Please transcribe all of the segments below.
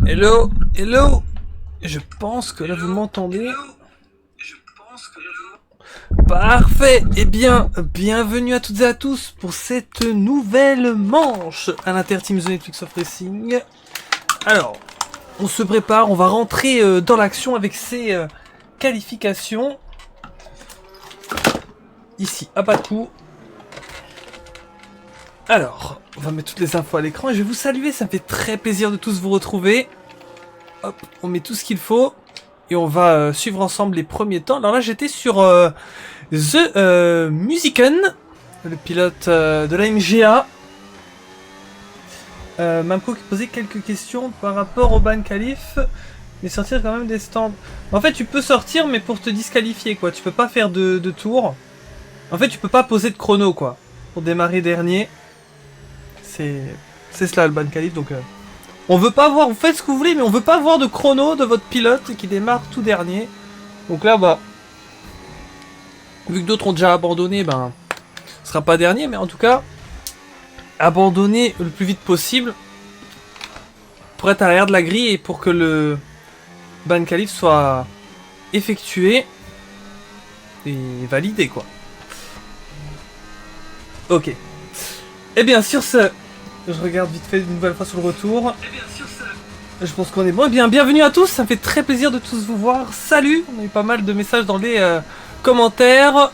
Hello, hello. Je pense que là vous m'entendez. Parfait. Eh bien, bienvenue à toutes et à tous pour cette nouvelle manche à l'Inter-Team The Netflix of Racing. Alors, on se prépare, on va rentrer dans l'action avec ces qualifications. Ici, à Bakou. Alors, on va mettre toutes les infos à l'écran et je vais vous saluer, ça me fait très plaisir de tous vous retrouver. Hop, on met tout ce qu'il faut et on va suivre ensemble les premiers temps. Alors là, j'étais sur The Musiken, le pilote de la MGA. Mamco qui posait quelques questions par rapport au ban qualif, mais sortir quand même des stands. En fait, tu peux sortir, mais pour te disqualifier, quoi. Tu peux pas faire de tour. En fait, tu peux pas poser de chrono, quoi, pour démarrer dernier. C'est cela le ban qualif, donc on veut pas voir, vous faites ce que vous voulez, mais on veut pas voir de chrono de votre pilote qui démarre tout dernier. Donc là, bah, vu que d'autres ont déjà abandonné, ben, ce sera pas dernier, mais en tout cas, abandonner le plus vite possible pour être à l'arrière de la grille et pour que le ban qualif soit effectué et validé, quoi. Ok. Et bien, sur ce, je regarde vite fait une nouvelle fois sur le retour. Je pense qu'on est bon. Eh bien, bienvenue à tous. Ça me fait très plaisir de tous vous voir. Salut. On a eu pas mal de messages dans les commentaires.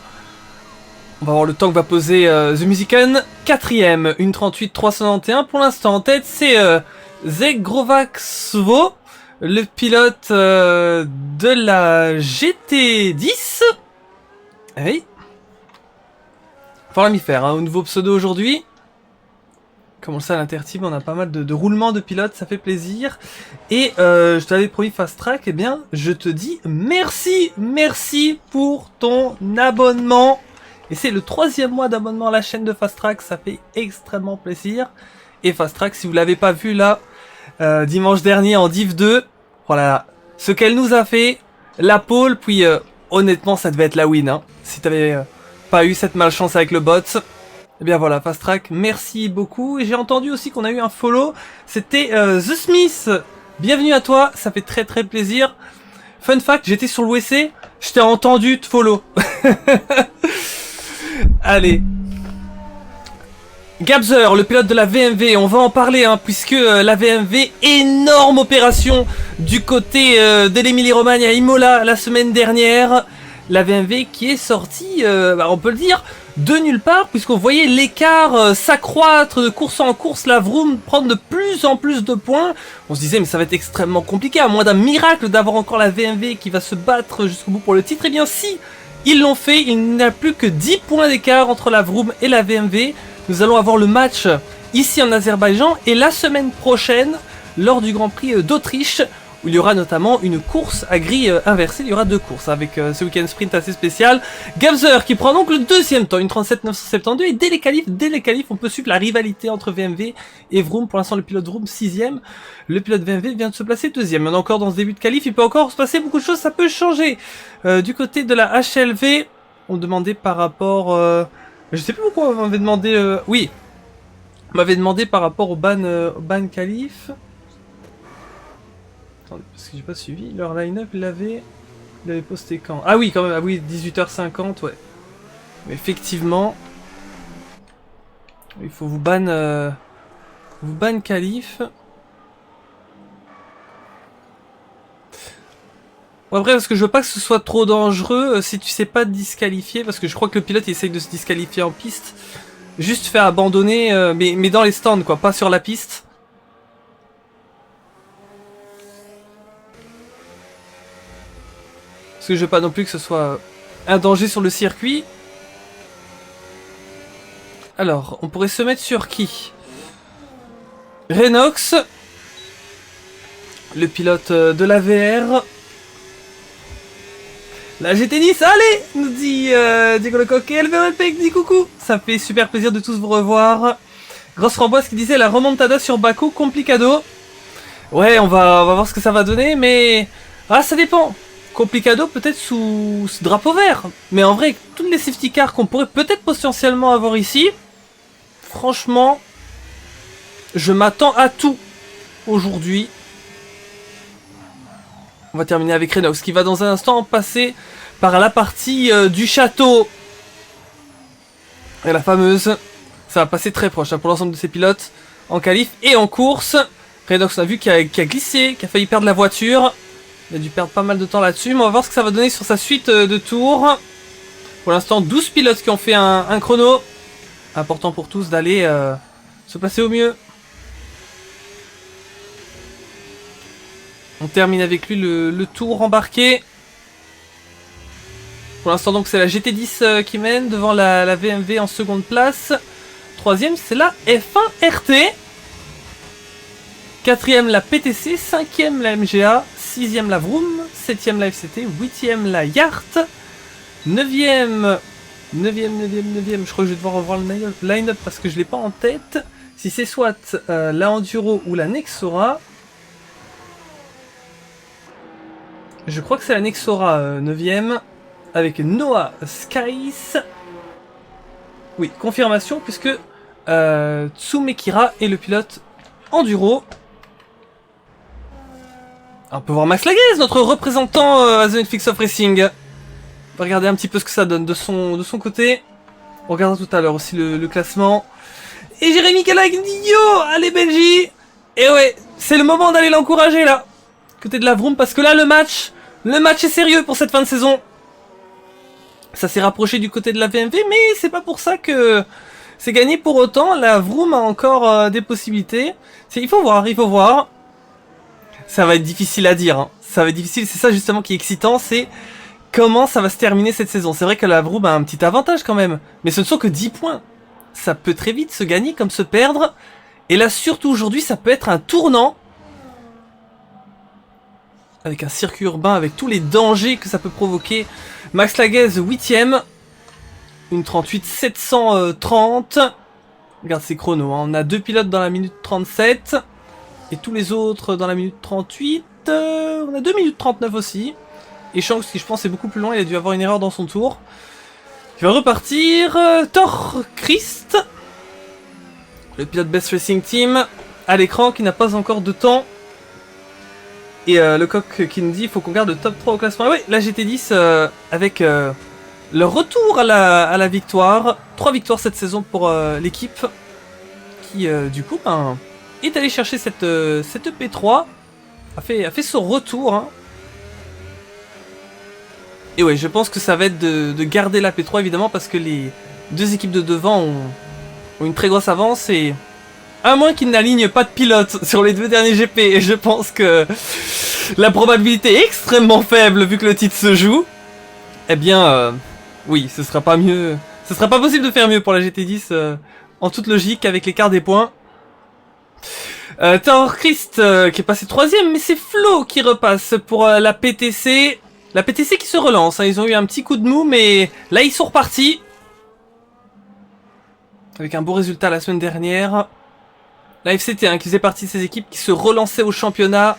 On va voir le temps que va poser The Musiken. 4ème, 1:38 391. Pour l'instant, en tête, c'est Zegrovaxvo, le pilote de la GT10. Oui. Faut la m'y faire, hein, au nouveau pseudo aujourd'hui. Comment ça, à l'Inter-Team, on a pas mal de roulements de pilotes, ça fait plaisir. Et je t'avais promis Fast Track, eh bien, je te dis merci, merci pour ton abonnement. Et c'est le 3e mois d'abonnement à la chaîne de Fast Track, ça fait extrêmement plaisir. Et Fast Track, si vous l'avez pas vu là, dimanche dernier en Div 2, voilà, ce qu'elle nous a fait, la pole, puis honnêtement, ça devait être la win, hein, si t'avais pas eu cette malchance avec le bot. Et bien voilà, Fast Track, merci beaucoup. Et j'ai entendu aussi qu'on a eu un follow, c'était The Smith. Bienvenue à toi, ça fait très très plaisir. Fun fact, j'étais sur l'OEC, je t'ai entendu te follow. Allez. Gabzer, le pilote de la VMV, on va en parler, hein, puisque la VMV, énorme opération du côté de l'Émilie-Romagne à Imola la semaine dernière. La VMV qui est sortie, on peut le dire, de nulle part, puisqu'on voyait l'écart s'accroître de course en course, la Vroom prendre de plus en plus de points. On se disait, mais ça va être extrêmement compliqué, à moins d'un miracle d'avoir encore la VMV qui va se battre jusqu'au bout pour le titre. Et bien si, ils l'ont fait, il n'y a plus que 10 points d'écart entre la Vroom et la VMV. Nous allons avoir le match ici en Azerbaïdjan, et la semaine prochaine, lors du Grand Prix d'Autriche, où il y aura notamment une course à grille inversée. Il y aura 2 courses avec ce week-end sprint assez spécial. Gabzer qui prend donc le 2e temps, une 37-972, et dès les qualifs, on peut suivre la rivalité entre VMV et Vroom. Pour l'instant, le pilote Vroom 6e, le pilote VMV vient de se placer 2e. On est encore dans ce début de qualif, il peut encore se passer beaucoup de choses, ça peut changer. Du côté de la HLV, on demandait par rapport... je sais plus pourquoi on m'avait demandé... oui, on m'avait demandé par rapport au ban qualif... Attendez, parce que j'ai pas suivi. Leur line-up, il l'avait posté quand? Ah oui, quand même, ah oui, 18h50, ouais. Mais effectivement, il faut vous ban qualif. Bon, après, parce que je veux pas que ce soit trop dangereux si tu sais pas te disqualifier, parce que je crois que le pilote il essaye de se disqualifier en piste. Juste faire abandonner, mais dans les stands, quoi, pas sur la piste. Parce que je veux pas non plus que ce soit un danger sur le circuit. Alors, on pourrait se mettre sur qui? Renox, le pilote de la VR. La GT10, allez, nous dit Diego Lecoq, et LVLP dit coucou. Ça fait super plaisir de tous vous revoir. Grosse Framboise qui disait la remontada sur Bakou, complicado. Ouais, on va voir ce que ça va donner, mais... Ah, ça dépend. Complicado peut-être sous drapeau vert. Mais en vrai, toutes les safety cars qu'on pourrait peut-être potentiellement avoir ici, franchement, je m'attends à tout aujourd'hui. On va terminer avec Renox qui va dans un instant passer par la partie du château. Et la fameuse, ça va passer très proche hein, pour l'ensemble de ces pilotes en qualif et en course. Renox on a vu qu'il a glissé, qu'il a failli perdre la voiture. Il a dû perdre pas mal de temps là-dessus, mais on va voir ce que ça va donner sur sa suite de tours. Pour l'instant, 12 pilotes qui ont fait un chrono. Important pour tous d'aller se placer au mieux. On termine avec lui le tour embarqué. Pour l'instant donc c'est la GT10 qui mène devant la VMV en seconde place. Troisième c'est la F1 RT. Quatrième la PTC, cinquième la MGA, sixième la Vroom, septième la FCT, huitième la Yacht, neuvième, je crois que je vais devoir revoir le line-up parce que je l'ai pas en tête. Si c'est soit la Enduro ou la Nexora. Je crois que c'est la Nexora 9ème avec Noah Skies. Oui, confirmation puisque Tsumekira est le pilote Enduro. Alors, on peut voir Max Laguez, notre représentant à The Netflix of Racing. On va regarder un petit peu ce que ça donne de son côté. On regardera tout à l'heure aussi le classement. Et Jérémy Calagno, allez Belgique. Et ouais, c'est le moment d'aller l'encourager là. Côté de la Vroom parce que là le match est sérieux pour cette fin de saison. Ça s'est rapproché du côté de la VMV mais c'est pas pour ça que c'est gagné pour autant. La Vroom a encore des possibilités. Il faut voir. Ça va être difficile à dire. Hein. Ça va être difficile, c'est ça justement qui est excitant, c'est comment ça va se terminer cette saison. C'est vrai que la Vroom a un petit avantage quand même, mais ce ne sont que 10 points. Ça peut très vite se gagner comme se perdre. Et là surtout aujourd'hui ça peut être un tournant. Avec un circuit urbain, avec tous les dangers que ça peut provoquer. Max Laguez 8ème. Une 38 730. Regarde ces chronos, hein. On a 2 pilotes dans la minute 37. Et tous les autres dans la minute 38. On a 2 minutes 39 aussi. Et Shanks qui je pense est beaucoup plus loin, il a dû avoir une erreur dans son tour. Il va repartir. Thor Christ. Le pilote Best Racing Team. À l'écran qui n'a pas encore de temps. Et le coq qui nous dit il faut qu'on garde le top 3 au classement. Et oui, la GT10 avec le retour à la victoire. 3 victoires cette saison pour l'équipe. Qui du coup est allé chercher cette P3. A fait son retour. Hein. Et ouais, je pense que ça va être de garder la P3 évidemment parce que les deux équipes de devant ont une très grosse avance et à moins qu'ils n'alignent pas de pilote sur les 2 derniers GP, et je pense que la probabilité est extrêmement faible vu que le titre se joue, eh bien, oui, ce sera pas mieux. Ce sera pas possible de faire mieux pour la GT10 en toute logique avec l'écart des points. Thor Christ qui est passé 3ème, mais c'est Flo qui repasse pour la PTC. La PTC qui se relance, hein. Ils ont eu un petit coup de mou, mais là ils sont repartis. Avec un beau résultat la semaine dernière. La FCT hein, qui faisait partie de ces équipes qui se relançaient au championnat.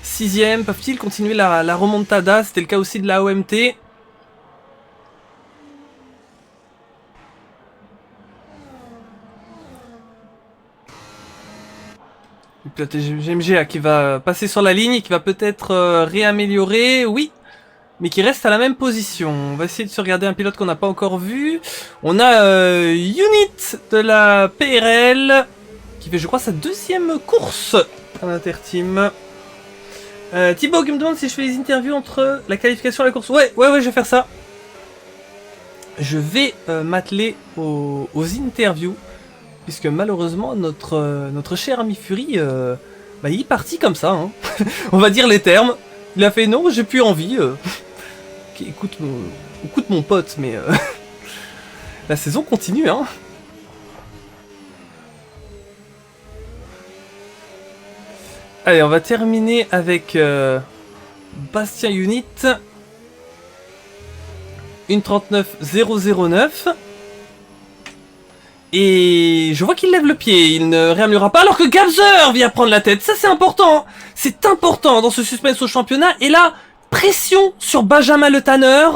6ème, peuvent-ils continuer la remontada? C'était le cas aussi de la OMT. Le pilote GMGA qui va passer sur la ligne, qui va peut-être réaméliorer, oui, mais qui reste à la même position. On va essayer de se regarder un pilote qu'on n'a pas encore vu. On a Unit de la PRL, qui fait je crois sa 2ème course à l'Interteam. Thibaut qui me demande si je fais les interviews entre la qualification et la course. Ouais, je vais faire ça. Je vais m'atteler aux interviews. Puisque malheureusement, notre cher ami Fury, il est parti comme ça. Hein. On va dire les termes. Il a fait non, j'ai plus envie. Écoute mon pote, mais la saison continue. Hein. Allez, on va terminer avec Bastien Unit. Une 39.009. Et je vois qu'il lève le pied, il ne réaméliorera pas alors que Gabzer vient prendre la tête. Ça c'est important, c'est important dans ce suspense au championnat. Et là, pression sur Benjamin Le Tanner,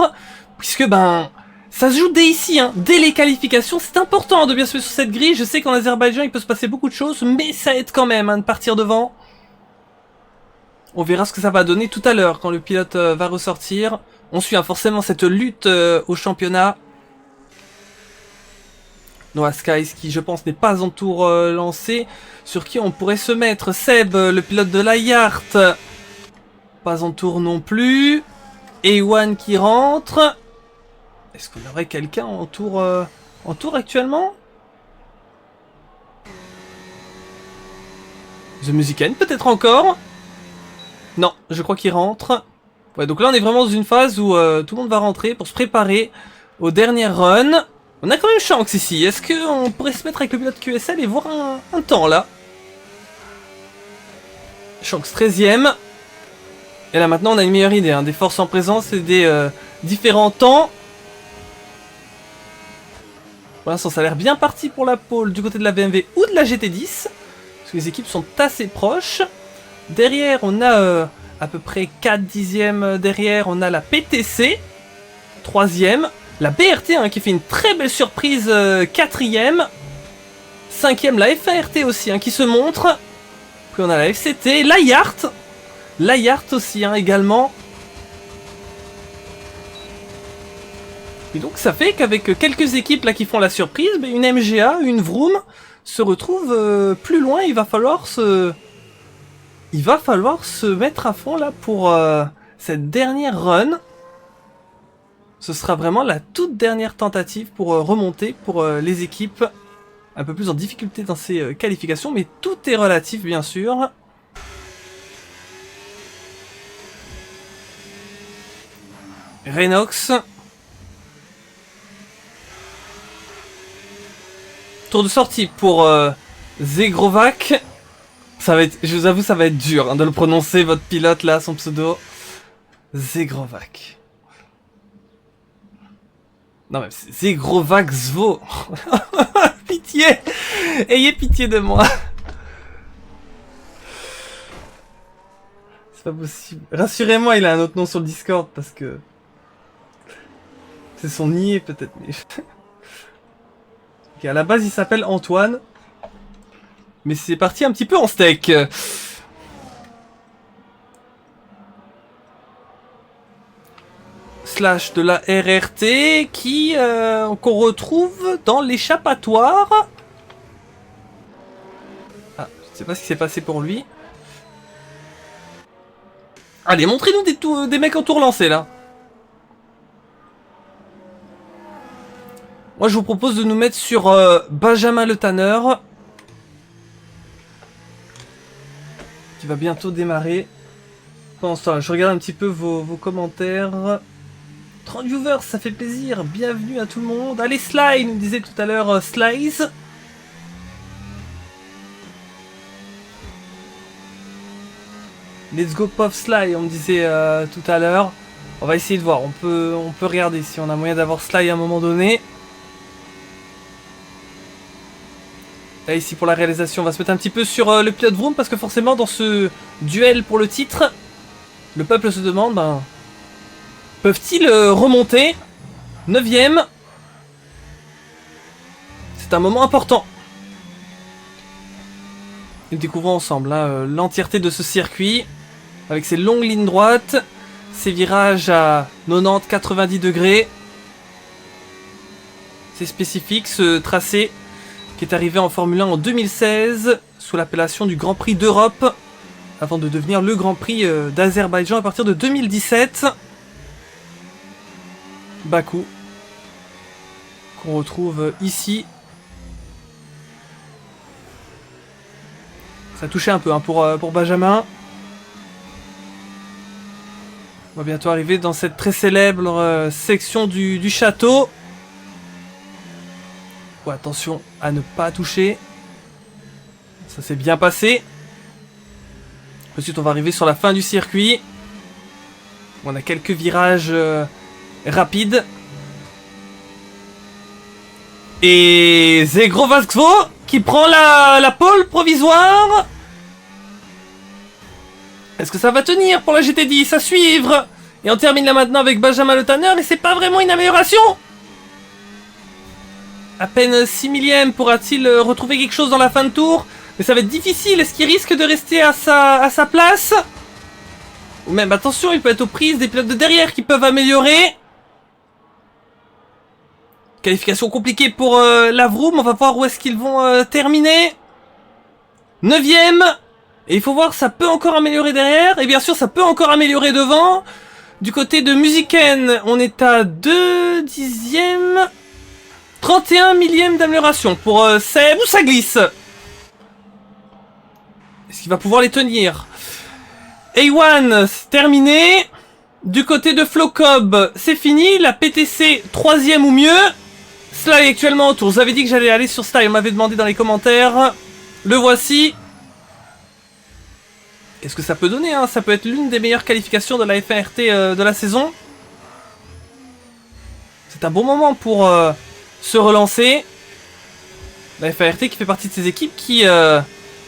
puisque ça se joue dès ici, hein, dès les qualifications. C'est important de bien se mettre sur cette grille. Je sais qu'en Azerbaïdjan il peut se passer beaucoup de choses, mais ça aide quand même hein, de partir devant. On verra ce que ça va donner tout à l'heure quand le pilote va ressortir. On suit forcément cette lutte au championnat. Noah Skies qui je pense n'est pas en tour lancé. Sur qui on pourrait se mettre? Seb, le pilote de la Yacht. Pas en tour non plus. Ewan qui rentre. Est-ce qu'on aurait quelqu'un en tour actuellement? The Musican peut-être encore? Non, je crois qu'il rentre. Ouais, donc là on est vraiment dans une phase où tout le monde va rentrer pour se préparer au dernier run. On a quand même Shanks ici. Est-ce qu'on pourrait se mettre avec le pilote QSL et voir un temps là? Shanks 13ème. Et là maintenant on a une meilleure idée hein, des forces en présence et des différents temps. Pour l'instant ça a l'air bien parti pour la pole du côté de la BMW ou de la GT10. Parce que les équipes sont assez proches. Derrière on a à peu près 4 dixièmes derrière. On a la PTC 3ème. La BRT hein, qui fait une très belle surprise 4ème. 5ème la FART aussi hein, qui se montre. Puis on a la FCT. La Yacht. La Yacht aussi hein, également. Et donc ça fait qu'avec quelques équipes là qui font la surprise, bah, une MGA, une Vroom se retrouve plus loin. Il va falloir se mettre à fond là pour cette dernière run. Ce sera vraiment la toute dernière tentative pour remonter pour les équipes un peu plus en difficulté dans ces qualifications, mais tout est relatif bien sûr. Renox. Tour de sortie pour Zegrovac. Ça va être, je vous avoue, ça va être dur hein, de le prononcer, votre pilote là, son pseudo. Zegrovac. Non mais c'est Zegrovac Zvo. Pitié. Ayez pitié de moi. C'est pas possible. Rassurez-moi, il a un autre nom sur le Discord parce que... c'est son niais peut-être. Mais... okay, à la base il s'appelle Antoine. Mais c'est parti un petit peu en steak. Slash de la RRT qui qu'on retrouve dans l'échappatoire. Ah, je sais pas ce qui s'est passé pour lui. Allez, montrez-nous des mecs en tour lancé là. Moi je vous propose de nous mettre sur Benjamin Le Tanner. Qui va bientôt démarrer. Pendant ce temps, je regarde un petit peu vos commentaires. 30 viewers, ça fait plaisir. Bienvenue à tout le monde. Allez, Sly, nous disait tout à l'heure Slice. Let's go Puff Sly, on me disait tout à l'heure. On va essayer de voir. On peut regarder si on a moyen d'avoir Sly à un moment donné. Là, ici pour la réalisation, on va se mettre un petit peu sur le pilote Vroom parce que forcément dans ce duel pour le titre, le peuple se demande, ben, peuvent-ils remonter? 9ème. C'est un moment important. Nous découvrons ensemble hein, l'entièreté de ce circuit avec ses longues lignes droites, ses virages à 90-90 degrés. C'est spécifique ce tracé qui est arrivé en Formule 1 en 2016 sous l'appellation du Grand Prix d'Europe avant de devenir le Grand Prix d'Azerbaïdjan à partir de 2017. Bakou qu'on retrouve ici. Ça touchait un peu hein, pour Benjamin. On va bientôt arriver dans cette très célèbre section du château. Oh, attention à ne pas toucher. Ça s'est bien passé. Ensuite on va arriver sur la fin du circuit. On a quelques virages rapides. Et Zegrovaxvo qui prend la pole provisoire. Est-ce que ça va tenir pour la GT10 à suivre? Et on termine là maintenant avec Benjamin Le Tanner et c'est pas vraiment une amélioration. À peine 6 millièmes pourra-t-il retrouver quelque chose dans la fin de tour? Mais ça va être difficile, est-ce qu'il risque de rester à sa place? Ou même, attention, il peut être aux prises des pilotes de derrière qui peuvent améliorer. Qualification compliquée pour la Vroom. On va voir où est-ce qu'ils vont terminer. 9ème. Et il faut voir, ça peut encore améliorer derrière. Et bien sûr, ça peut encore améliorer devant. Du côté de Musiken, on est à 2 dixièmes. 31 millième d'amélioration pour Seb. Où ça glisse? Est-ce qu'il va pouvoir les tenir? A1, c'est terminé. Du côté de Flocob, c'est fini. La PTC, 3ème ou mieux. Sly actuellement en tour. Je vous avais dit que j'allais aller sur Sly. On m'avait demandé dans les commentaires. Le voici. Qu'est-ce que ça peut donner, hein? Ça peut être l'une des meilleures qualifications de la FRT de la saison. C'est un bon moment pour se relancer. La FRT qui fait partie de ces équipes qui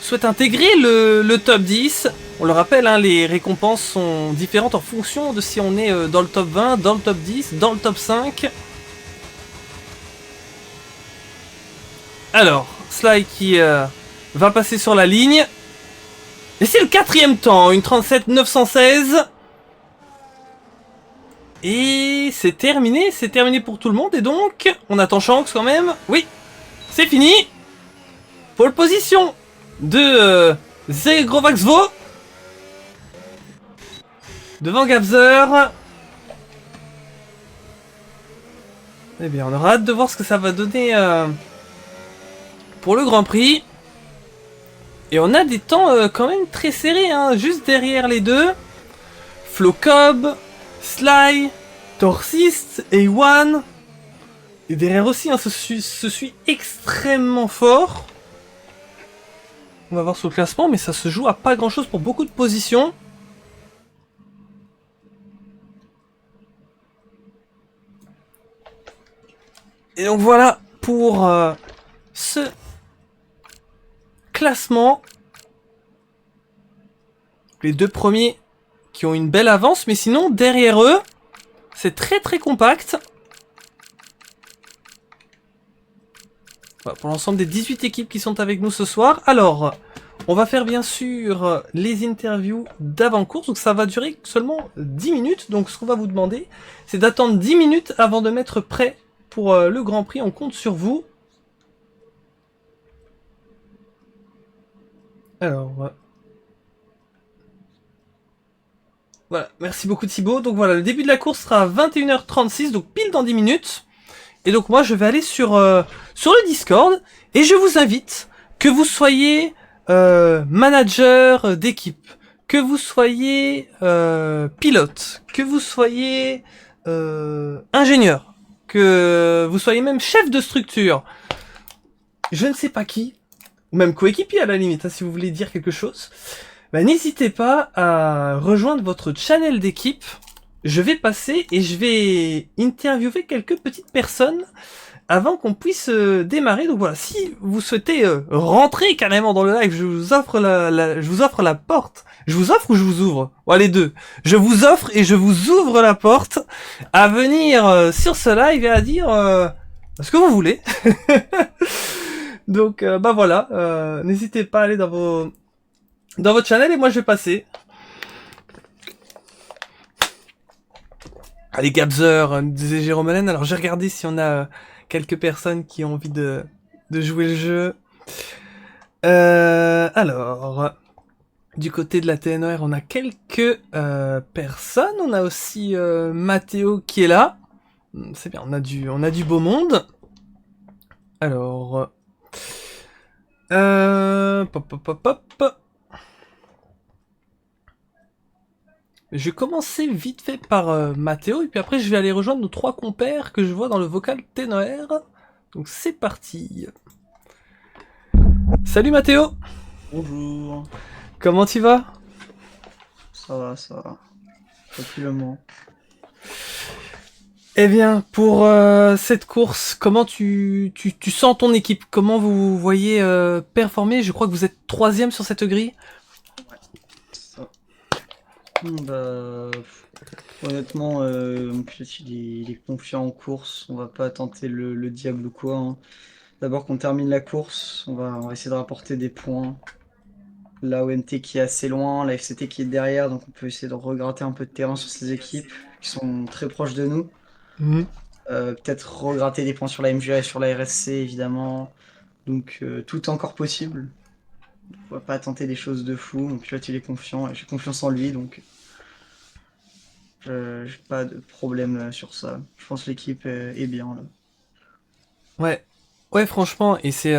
souhaitent intégrer le top 10. On le rappelle, hein, les récompenses sont différentes en fonction de si on est dans le top 20, dans le top 10, dans le top 5. Alors, Sly qui va passer sur la ligne. Et c'est le 4ème temps, une 37 916. Et c'est terminé pour tout le monde. Et donc, on attend Shanks quand même. Oui, c'est fini. Pole position de Zegrovaxvo. Devant Gabzer. Eh bien, on aura hâte de voir ce que ça va donner pour le Grand Prix. Et on a des temps quand même très serrés, hein, juste derrière les deux. Flocob, Sly, Torsist, A1. Et derrière aussi, hein, ce suit extrêmement fort. On va voir sur le classement, mais ça se joue à pas grand chose pour beaucoup de positions. Et donc voilà pour ce classement. Les deux premiers qui ont une belle avance, mais sinon derrière eux, c'est très compact. Voilà, pour l'ensemble des 18 équipes qui sont avec nous ce soir. Alors, on va faire bien sûr les interviews d'avant-course, donc ça va durer seulement 10 minutes. Donc ce qu'on va vous demander, c'est d'attendre 10 minutes avant de mettre prêt pour le Grand Prix. On compte sur vous. Alors, voilà, merci beaucoup Thibaut. Donc voilà, le début de la course sera à 21h36, donc pile dans 10 minutes. Et donc moi je vais aller sur le Discord et je vous invite, que vous soyez manager d'équipe, que vous soyez pilote, que vous soyez ingénieur, que vous soyez même chef de structure, je ne sais pas qui, ou même coéquipier à la limite, hein, si vous voulez dire quelque chose, bah, n'hésitez pas à rejoindre votre channel d'équipe. Je vais passer et je vais interviewer quelques petites personnes avant qu'on puisse démarrer. Donc voilà, si vous souhaitez rentrer carrément dans le live, je vous offre je vous offre la porte. Je vous offre ou je vous ouvre? Ouais, les deux. Je vous offre et je vous ouvre la porte à venir sur ce live et à dire ce que vous voulez. Donc bah voilà, n'hésitez pas à aller dans votre channel et moi je vais passer. Allez Gabzer, disait Jérôme Allen. Alors j'ai regardé si on a quelques personnes qui ont envie de jouer le jeu. Alors, du côté de la TNR, on a quelques personnes. On a aussi Mathéo qui est là. C'est bien, on a du beau monde. Alors, pop. Je vais commencer vite fait par Mathéo, et puis après je vais aller rejoindre nos 3 compères que je vois dans le vocal TNR. Donc c'est parti. Salut Mathéo. Bonjour. Comment tu vas? Ça va. Tranquillement. Eh bien, pour cette course, comment tu sens ton équipe? Comment vous voyez performer? Je crois que vous êtes 3ème sur cette grille. Ouais, ça. Bah, honnêtement, mon pilote il est confiant en course. On va pas tenter le diable ou quoi, hein. D'abord qu'on termine la course, on va essayer de rapporter des points. la ONT qui est assez loin, la FCT qui est derrière, donc on peut essayer de regratter un peu de terrain sur ces équipes qui sont très proches de nous. Mhm. Peut-être regratter des points sur la MGA et sur la RSC, évidemment. Donc tout est encore possible. On va pas tenter des choses de fou. Mon pilote, il est confiant et j'ai confiance en lui, donc j'ai pas de problème sur ça. Je pense que l'équipe est bien là. Ouais, ouais, franchement, et c'est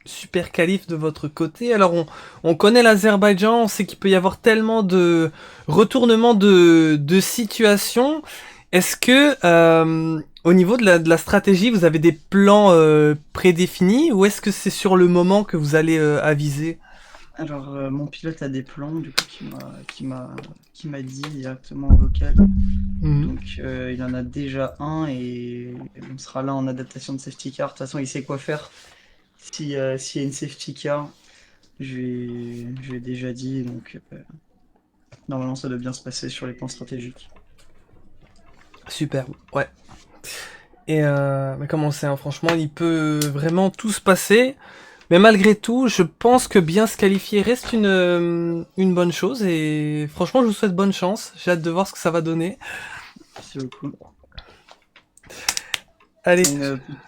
super qualif de votre côté. Alors, on connaît l'Azerbaïdjan, on sait qu'il peut y avoir tellement de retournements de situation. Est-ce que, au niveau de la stratégie, vous avez des plans prédéfinis ou est-ce que c'est sur le moment que vous allez aviser? Alors, mon pilote a des plans, du coup, qui m'a dit directement en vocal. Mhm. Donc, il en a déjà un et on sera là en adaptation de safety car. De toute façon, il sait quoi faire. Si, s'il y a une safety car, je lui ai déjà dit, donc normalement, ça doit bien se passer sur les plans stratégiques. Super, ouais. Et mais comment c'est, hein, franchement, il peut vraiment tout se passer. Mais malgré tout, je pense que bien se qualifier reste une bonne chose et franchement, je vous souhaite bonne chance. J'ai hâte de voir ce que ça va donner. Merci beaucoup. Allez,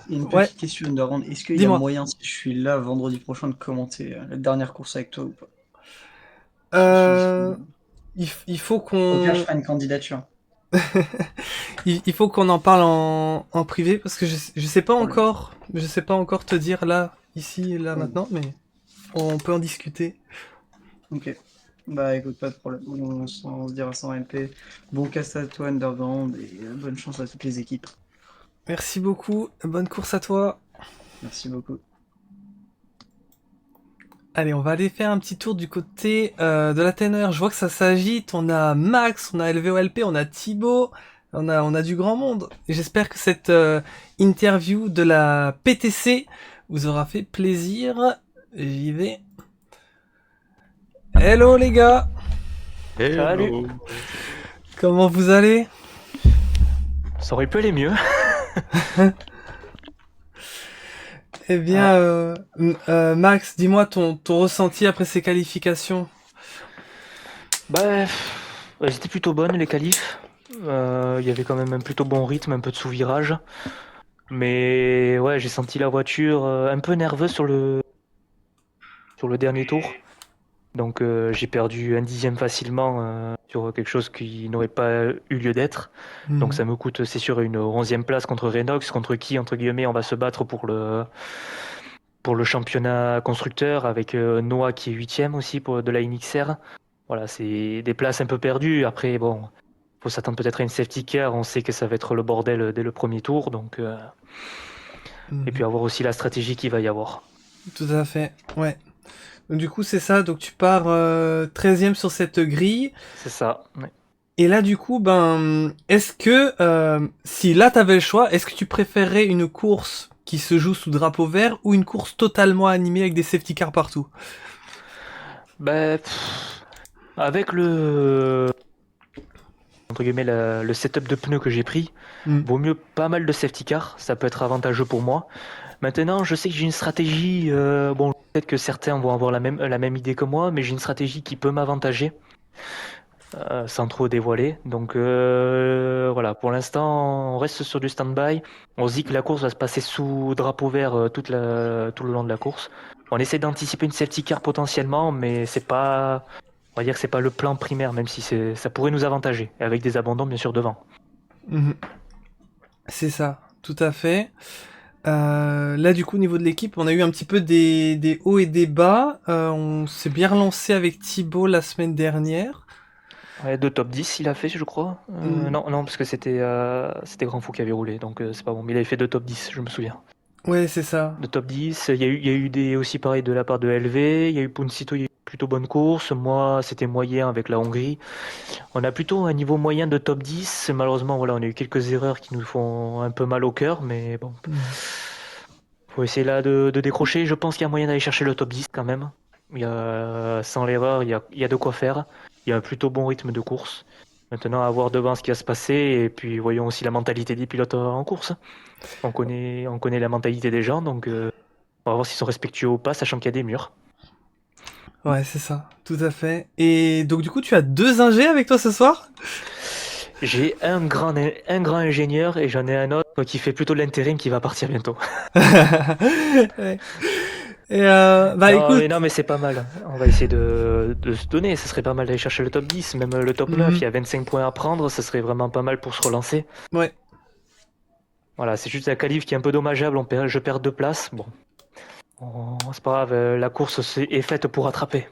Une ouais, petite question de rendre. Est-ce qu'il y a dis-moi. moyen, si je suis là vendredi prochain, de commenter la dernière course avec toi ou pas? Si je suis Euh, disponible. il faut Au pire, je qu'on ferai une candidature. il faut qu'on en parle en privé parce que Problème. je sais pas encore te dire là, ici, là Oh, maintenant, mais on peut en discuter. ok. Bah écoute, pas de problème. On se dira sans MP. Bon casse à toi, Underground, et bonne chance à toutes les équipes. Merci beaucoup, bonne course à toi. Merci beaucoup. Allez, on va aller faire un petit tour du côté de la teneur. Je vois que ça s'agite. On a Max, on a LVOLP, on a Thibaut, on a du grand monde. Et j'espère que cette interview de la PTC vous aura fait plaisir. J'y vais. Hello les gars, Salut. Hello. comment vous allez? Ça aurait pu aller mieux. Eh bien, Ouais. Max, dis-moi ton ressenti après ces qualifications. Elles étaient plutôt bonnes les qualifs. Il y avait quand même un plutôt bon rythme, un peu de sous-virage. Mais ouais, j'ai senti la voiture un peu nerveuse sur le dernier tour. Donc j'ai perdu un dixième facilement sur quelque chose qui n'aurait pas eu lieu d'être. Donc Hmm. ça me coûte, c'est sûr, une 11e place contre Renault, contre qui, entre guillemets, on va se battre pour le championnat constructeur avec Noah qui est 8e aussi de la NXR. Voilà, c'est des places un peu perdues. Après, bon, faut s'attendre peut-être à une safety car. On sait que ça va être le bordel dès le premier tour. Donc, et puis Mhm. avoir aussi la stratégie qu'il va y avoir. Tout à fait, ouais. Donc, du coup, c'est ça. Donc tu pars 13e sur cette grille. C'est ça. Ouais. Et là, du coup, ben, est-ce que, si là t'avais le choix, est-ce que tu préférerais une course qui se joue sous drapeau vert ou une course totalement animée avec des safety cars partout? Ben, avec le entre guillemets le setup de pneus que j'ai pris, Hmm. vaut mieux pas mal de safety car. Ça peut être avantageux pour moi. Maintenant, je sais que j'ai une stratégie. Bon, peut-être que certains vont avoir la même idée que moi, mais j'ai une stratégie qui peut m'avantager. Sans trop dévoiler. Donc voilà, pour l'instant, on reste sur du stand-by. On se dit que la course va se passer sous drapeau vert tout le long de la course. On essaie d'anticiper une safety car potentiellement, mais c'est pas, on va dire que c'est pas le plan primaire, même si ça pourrait nous avantager, et avec des abandons bien sûr devant. Mhm. C'est ça, tout à fait. Là, du coup, au niveau de l'équipe, on a eu un petit peu des hauts et des bas. On s'est bien relancé avec Thibaut la semaine dernière. Ouais, deux top 10 il a fait, je crois. Hmm. Non, non, parce que c'était Grand Fou qui avait roulé, donc c'est pas bon. Mais il avait fait deux top 10 je me souviens. Ouais, c'est ça. De top 10. Il y a eu des aussi pareil de la part de LV. Il y a eu Puncito, il y a eu plutôt bonne course. Moi, c'était moyen avec la Hongrie. On a plutôt un niveau moyen de top 10. Malheureusement, voilà, on a eu quelques erreurs qui nous font un peu mal au cœur, mais bon. Hmm. Faut essayer là de décrocher. Je pense qu'il y a moyen d'aller chercher le top 10 quand même. Sans l'erreur, il y a de quoi faire. Il y a un plutôt bon rythme de course. Maintenant, à voir devant ce qui va se passer. Et puis, voyons aussi la mentalité des pilotes en course. On connaît la mentalité des gens, donc on va voir s'ils sont respectueux ou pas, sachant qu'il y a des murs. Ouais, c'est ça, tout à fait. Et donc du coup, tu as 2 ingés avec toi ce soir? J'ai un grand ingénieur et j'en ai un autre qui fait plutôt de l'intérim qui va partir bientôt. Ouais. Et bah écoute, Non, mais c'est pas mal. On va essayer de se donner. Ce serait pas mal d'aller chercher le top 10, même le top 9. Il y a 25 points à prendre. Ce serait vraiment pas mal pour se relancer. ouais, Voilà, c'est juste la qualif qui est un peu dommageable. Je perds 2 places. Bon, c'est pas grave. La course est faite pour rattraper.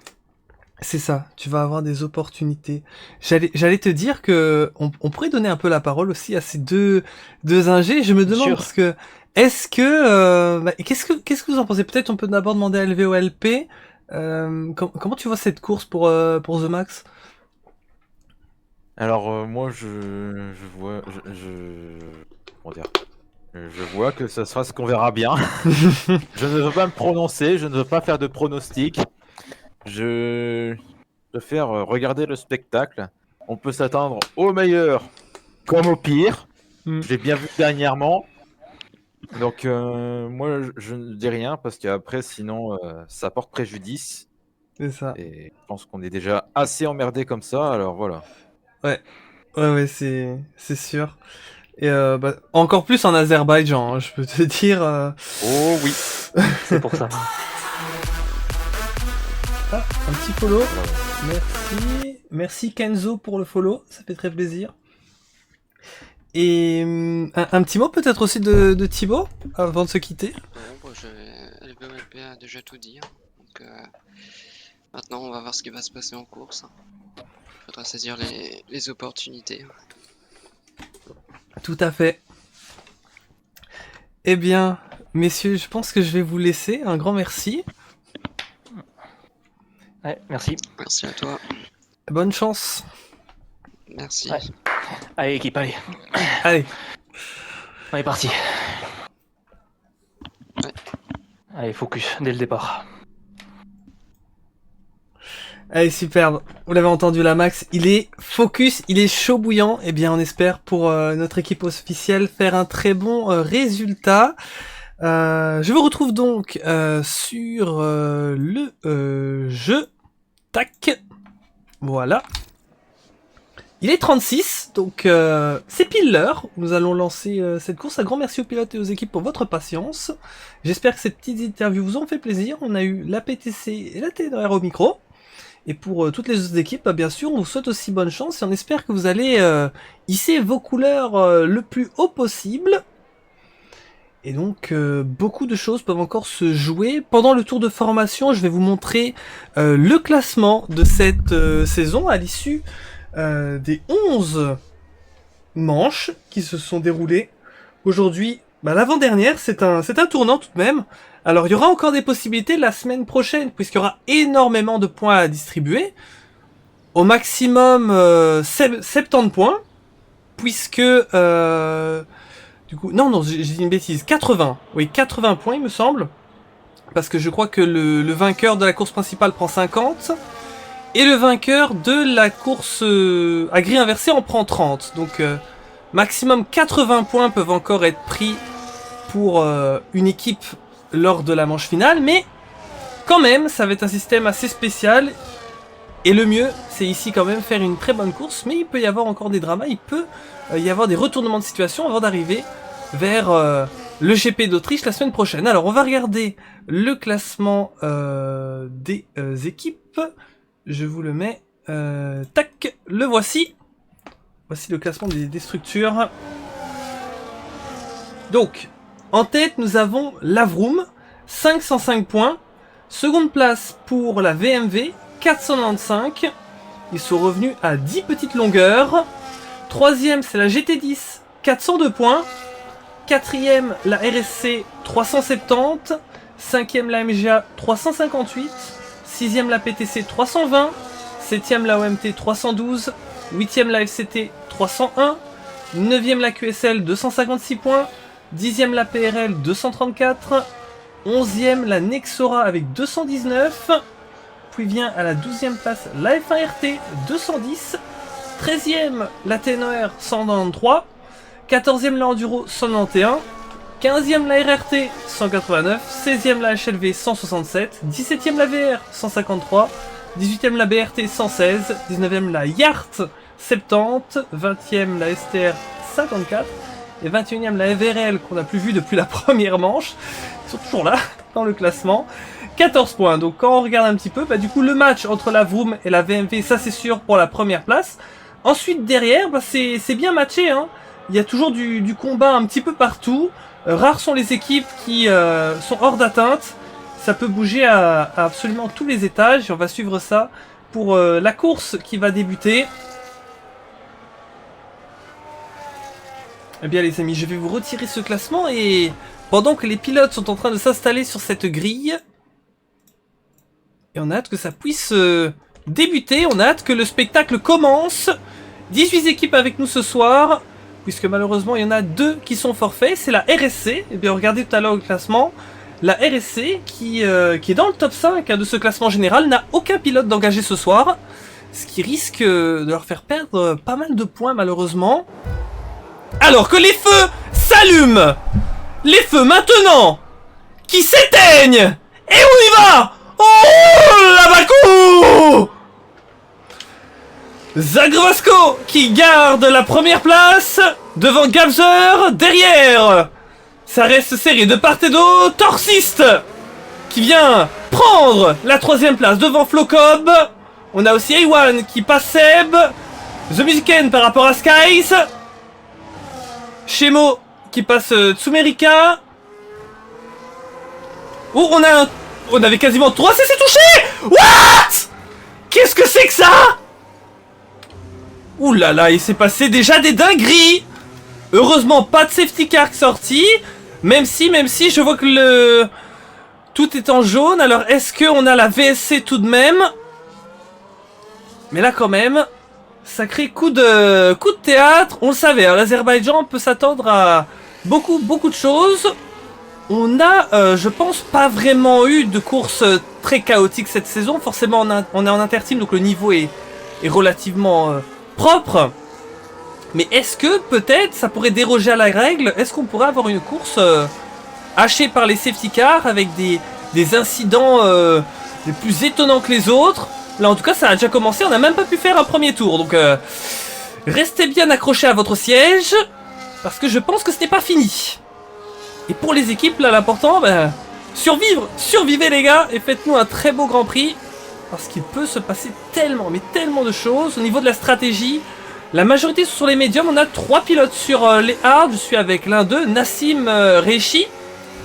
c'est ça, tu vas avoir des opportunités. J'allais te dire que on pourrait donner un peu la parole aussi à ces deux ingés. Je me Bien demande sûr. parce que est-ce que qu'est-ce que vous en pensez? Peut-être on peut d'abord demander à LVOLP. Comment tu vois cette course pour The Max? Alors moi je vois comment dire? Je vois que ce sera ce qu'on verra bien. Je ne veux pas me prononcer, je ne veux pas faire de pronostic. Je préfère regarder le spectacle. On peut s'attendre au meilleur comme au pire. Mm. J'ai bien vu dernièrement. Donc moi je ne dis rien parce qu'après sinon ça porte préjudice C'est ça. et je pense qu'on est déjà assez emmerdé comme ça, alors voilà. Ouais, c'est sûr. Et bah, encore plus en Azerbaïdjan, hein, je peux te dire. Oh oui. C'est pour ça. Ah, un petit follow. Voilà. Merci Kenzo pour le follow, ça fait très plaisir. Et un petit mot peut-être aussi de Thibaut avant de se quitter. Bon, LVOLP a déjà tout dit. Donc maintenant, on va voir ce qui va se passer en course. Il faudra saisir les opportunités. Tout à fait. Eh bien, messieurs, je pense que je vais vous laisser. Un grand merci. Ouais, merci. Merci à toi. Bonne chance. Merci. Ouais. Allez, équipe, allez. Allez. On est parti. Ouais. Allez, focus, dès le départ. Allez, superbe. Vous l'avez entendu, la Max. Il est focus, il est chaud bouillant. Eh bien, on espère pour notre équipe officielle faire un très bon résultat. Je vous retrouve donc sur le jeu. Tac. Voilà. Il est 36, donc c'est pile l'heure. Nous allons lancer cette course. Un grand merci aux pilotes et aux équipes pour votre patience. J'espère que ces petites interviews vous ont fait plaisir. On a eu la PTC et la TNR au micro. Et pour toutes les autres équipes, bien sûr, on vous souhaite aussi bonne chance et on espère que vous allez hisser vos couleurs le plus haut possible. Et donc, beaucoup de choses peuvent encore se jouer. Pendant le tour de formation, je vais vous montrer le classement de cette saison à l'issue des 11 manches qui se sont déroulées. Aujourd'hui, l'avant-dernière, c'est un tournant tout de même. Alors, il y aura encore des possibilités la semaine prochaine, puisqu'il y aura énormément de points à distribuer. Au maximum, 70 points, puisque... du coup, non, j'ai dit une bêtise. 80. Oui, 80 points, il me semble. Parce que je crois que le vainqueur de la course principale prend 50. Et le vainqueur de la course à grille inversée en prend 30. Donc, maximum 80 points peuvent encore être pris pour une équipe lors de la manche finale. Mais, quand même, ça va être un système assez spécial. Et le mieux, c'est ici quand même faire une très bonne course. Mais il peut y avoir encore des dramas. Il peut y avoir des retournements de situation avant d'arriver vers le GP d'Autriche la semaine prochaine. Alors, on va regarder le classement des équipes. Je vous le mets. Tac, le voici. Voici le classement des structures. Donc, en tête, nous avons la Vroom, 505 points. Seconde place pour la VMV, 495. Ils sont revenus à 10 petites longueurs. Troisième, c'est la GT10, 402 points. Quatrième, la RSC, 370. Cinquième, la MGA, 358. Sixième, la PTC, 320. Septième, la OMT, 312. Huitième, la FCT, 301. Neuvième, la QSL, 256 points. Dixième, la PRL, 234. Onzième, la Nexora avec 219. Puis vient à la 12e place la F1RT, 210. 13e, la TNR, 193. 14e, la Enduro, 191. 15e la RRT 189, 16e la HLV 167, 17e la VR 153, 18e la BRT 116, 19e la YART 70, 20e la STR 54 et 21e la VRL qu'on n'a plus vu depuis la première manche. Ils sont toujours là dans le classement. 14 points. Donc quand on regarde un petit peu, bah, du coup le match entre la Vroom et la VMV, ça c'est sûr pour la première place. Ensuite derrière, bah, c'est bien matché, hein. Il y a toujours du combat un petit peu partout. Rares sont les équipes qui sont hors d'atteinte. Ça peut bouger à absolument tous les étages. Et on va suivre ça pour la course qui va débuter. Eh bien les amis, je vais vous retirer ce classement et pendant que les pilotes sont en train de s'installer sur cette grille, et on a hâte que ça puisse débuter, on a hâte que le spectacle commence. 18 équipes avec nous ce soir, puisque malheureusement il y en a 2 qui sont forfaits, c'est la RSC, et bien regardez tout à l'heure le classement, la RSC qui est dans le top 5 hein, de ce classement général, n'a aucun pilote d'engagé ce soir, ce qui risque de leur faire perdre pas mal de points malheureusement. Alors que les feux s'allument, les feux maintenant, qui s'éteignent, et on y va. Oh la Bakou! Zagrovasco qui garde la première place devant Gabzer derrière. Ça reste serré de part et d'autre. Torsiste qui vient prendre la 3ème place devant Flocob. On a aussi A1 qui passe Seb. The Musican par rapport à Skies. Shemo qui passe Tsumerika. Oh, on avait quasiment 3 CC touchés. What? Qu'est-ce que c'est que ça? Ouh là là, il s'est passé déjà des dingueries. Heureusement, pas de safety car sorti. Même si, je vois que tout est en jaune. Alors, est-ce qu'on a la VSC tout de même? Mais là, quand même, sacré coup de théâtre. On le savait, hein, l'Azerbaïdjan peut s'attendre à beaucoup de choses. On a, je pense, pas vraiment eu de course très chaotique cette saison. Forcément, on est en interteam, donc le niveau est relativement propre. Mais est-ce que peut-être ça pourrait déroger à la règle? Est-ce qu'on pourrait avoir une course hachée par les safety cars avec des incidents les plus étonnants que les autres? Là en tout cas ça a déjà commencé, on n'a même pas pu faire un premier tour. Donc restez bien accrochés à votre siège parce que je pense que ce n'est pas fini. Et pour les équipes là l'important, survivez les gars et faites-nous un très beau Grand Prix. Parce qu'il peut se passer tellement de choses au niveau de la stratégie. La majorité sont sur les médiums, on a 3 pilotes sur les hard. Je suis avec l'un d'eux, Nassim Reishi,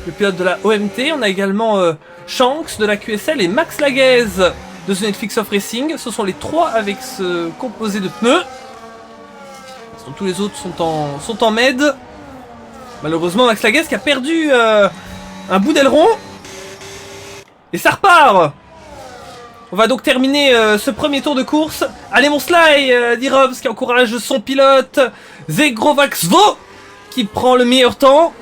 le pilote de la OMT. On a également Shanks de la QSL et Max Laguez de The Netflix of Racing. Ce sont les 3 avec ce composé de pneus. Tous les autres sont en med. Malheureusement Max Laguez qui a perdu un bout d'aileron. Et ça repart. On va donc terminer ce premier tour de course. Allez mon Sly, dit Robs qui encourage son pilote Zegrovaxvo qui prend le meilleur temps.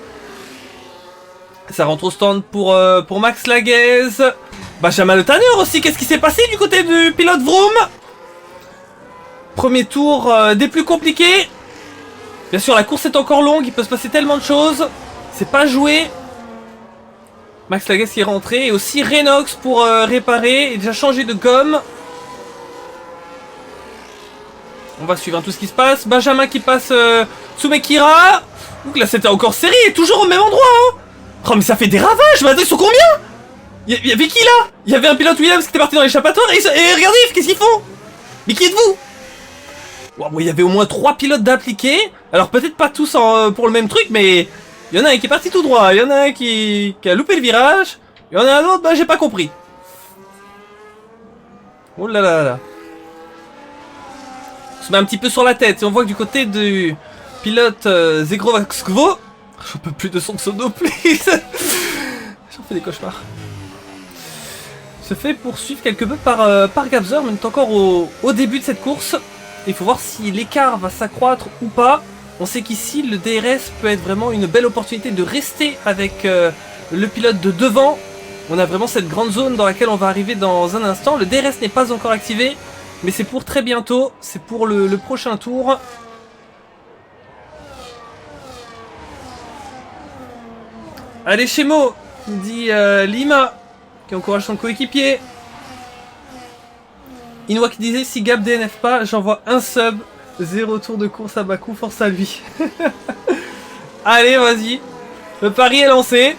Ça rentre au stand pour Max Laguez. Benjamin Le Tanner aussi, qu'est-ce qui s'est passé du côté du pilote Vroom? Premier tour des plus compliqués. Bien sûr la course est encore longue, il peut se passer tellement de choses. C'est pas joué. Max Laguez qui est rentré et aussi Renox pour réparer et déjà changer de gomme. On va suivre tout ce qui se passe. Benjamin qui passe Tsumekira. Donc là c'était encore serré et toujours au même endroit. Hein. Oh mais ça fait des ravages. Mais attends, ils sont combien? Il y avait qui là? Il y avait un pilote Williams qui était parti dans l'échappatoire et regardez qu'est-ce qu'ils font. Mais qui êtes-vous? Wow, bon, il y avait au moins 3 pilotes d'appliqués. Alors peut-être pas tous pour le même truc mais... Il y en a un qui est parti tout droit, il y en a un qui a loupé le virage, il y en a un autre, j'ai pas compris. Oh là là là. On se met un petit peu sur la tête et on voit que du côté du pilote Zegrovaxvo, j'en peux plus de son pseudo, please. J'en fais des cauchemars. Se fait poursuivre quelque peu par Gabzer, mais on est encore au début de cette course. Il faut voir si l'écart va s'accroître ou pas. On sait qu'ici, le DRS peut être vraiment une belle opportunité de rester avec le pilote de devant. On a vraiment cette grande zone dans laquelle on va arriver dans un instant. Le DRS n'est pas encore activé, mais c'est pour très bientôt. C'est pour le prochain tour. Allez, Shemo, dit Lima, qui encourage son coéquipier. Inoua qui disait, si Gab DNF pas, j'envoie un sub. 0 tour de course à Bakou, force à lui. Allez, vas-y. Le pari est lancé.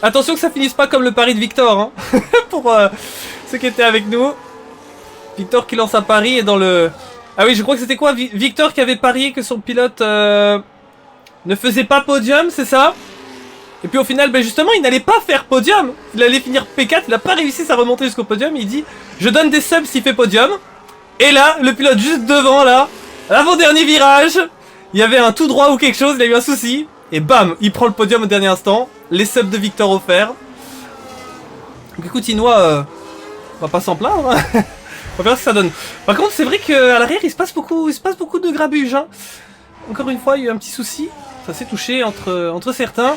Attention que ça finisse pas comme le pari de Victor, hein. Pour ceux qui étaient avec nous. Victor qui lance un pari et dans le... Ah oui, je crois que c'était quoi Victor qui avait parié que son pilote ne faisait pas podium, c'est ça? Et puis au final, ben justement, il n'allait pas faire podium. Il allait finir P4, il n'a pas réussi sa remontée jusqu'au podium. Il dit, je donne des subs s'il fait podium. Et là, le pilote juste devant, là, à l'avant-dernier virage, il y avait un tout droit ou quelque chose, il a eu un souci. Et bam, il prend le podium au dernier instant. Les subs de Victor offerts. Donc écoute, Inoua, on va pas s'en plaindre. Hein. On va voir ce que ça donne. Par contre, c'est vrai qu'à l'arrière, il se passe beaucoup de grabuge. Hein. Encore une fois, il y a eu un petit souci. Ça s'est touché entre certains.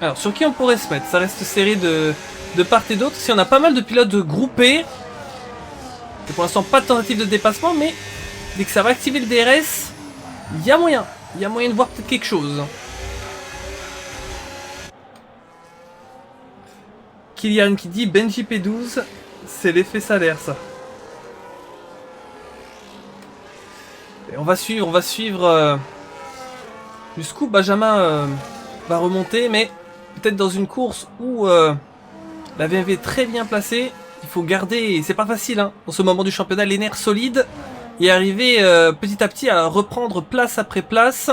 Alors, sur qui on pourrait se mettre? Ça reste serré de part et d'autre. Si on a pas mal de pilotes groupés. Et pour l'instant, pas de tentative de dépassement, mais dès que ça va activer le DRS, il y a moyen. Il y a moyen de voir peut-être quelque chose. Kylian qui dit Benji P12, c'est l'effet salaire, ça. Et on va suivre jusqu'où Benjamin va remonter, mais peut-être dans une course où la VMV est très bien placée. Il faut garder, c'est pas facile hein, dans ce moment du championnat, les nerfs solides et arriver petit à petit à reprendre place après place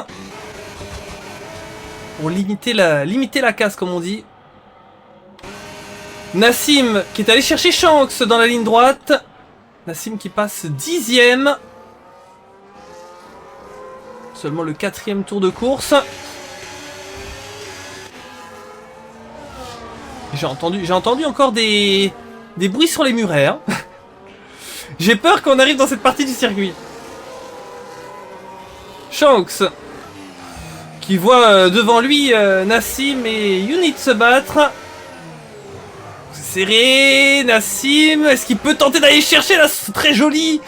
pour limiter la casse comme on dit. Nassim qui est allé chercher Shanks dans la ligne droite. Nassim qui passe 10ème. Seulement le 4ème tour de course. J'ai entendu encore des bruits sur les murets. Hein. J'ai peur qu'on arrive dans cette partie du circuit. Shanks qui voit devant lui Nassim et Unit se battre. C'est serré, Nassim. Est-ce qu'il peut tenter d'aller chercher là? C'est très joli.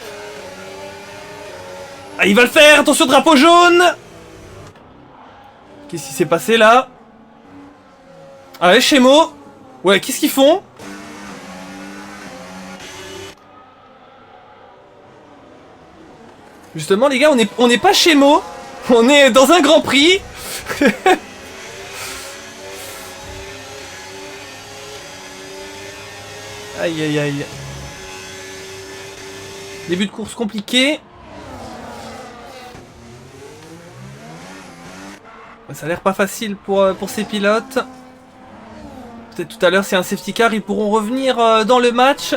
Ah, il va le faire. Attention, drapeau jaune. Qu'est-ce qui s'est passé là? Allez, Shemo. Ouais, qu'est-ce qu'ils font? Justement, les gars, on n'est pas chez Mo. On est dans un Grand Prix. Aïe, aïe, aïe. Début de course compliqué. Ça a l'air pas facile pour ces pilotes. Peut-être tout à l'heure, s'il y a un safety car, ils pourront revenir dans le match.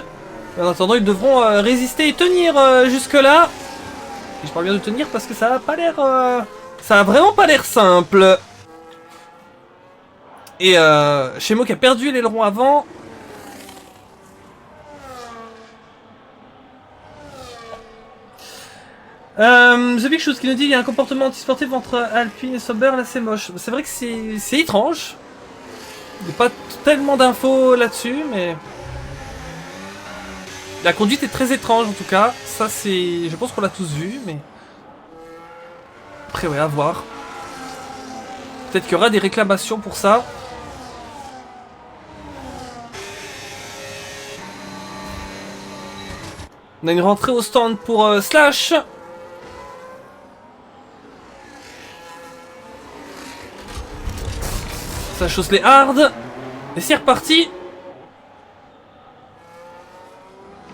En attendant, ils devront résister et tenir jusque-là. Et je parle bien de tenir parce que ça a pas l'air... ça a vraiment pas l'air simple. Et Shemo qui a perdu l'aileron avant. The Big Shoes qui nous dit il y a un comportement antisportif entre Alpine et Sauber, là c'est moche. C'est vrai que c'est étrange. Il n'y a pas tellement d'infos là-dessus, mais... La conduite est très étrange en tout cas. Ça c'est... Je pense qu'on l'a tous vu, mais... Après ouais, à voir. Peut-être qu'il y aura des réclamations pour ça. On a une rentrée au stand pour Slash. Ça chausse les hards. Et c'est reparti.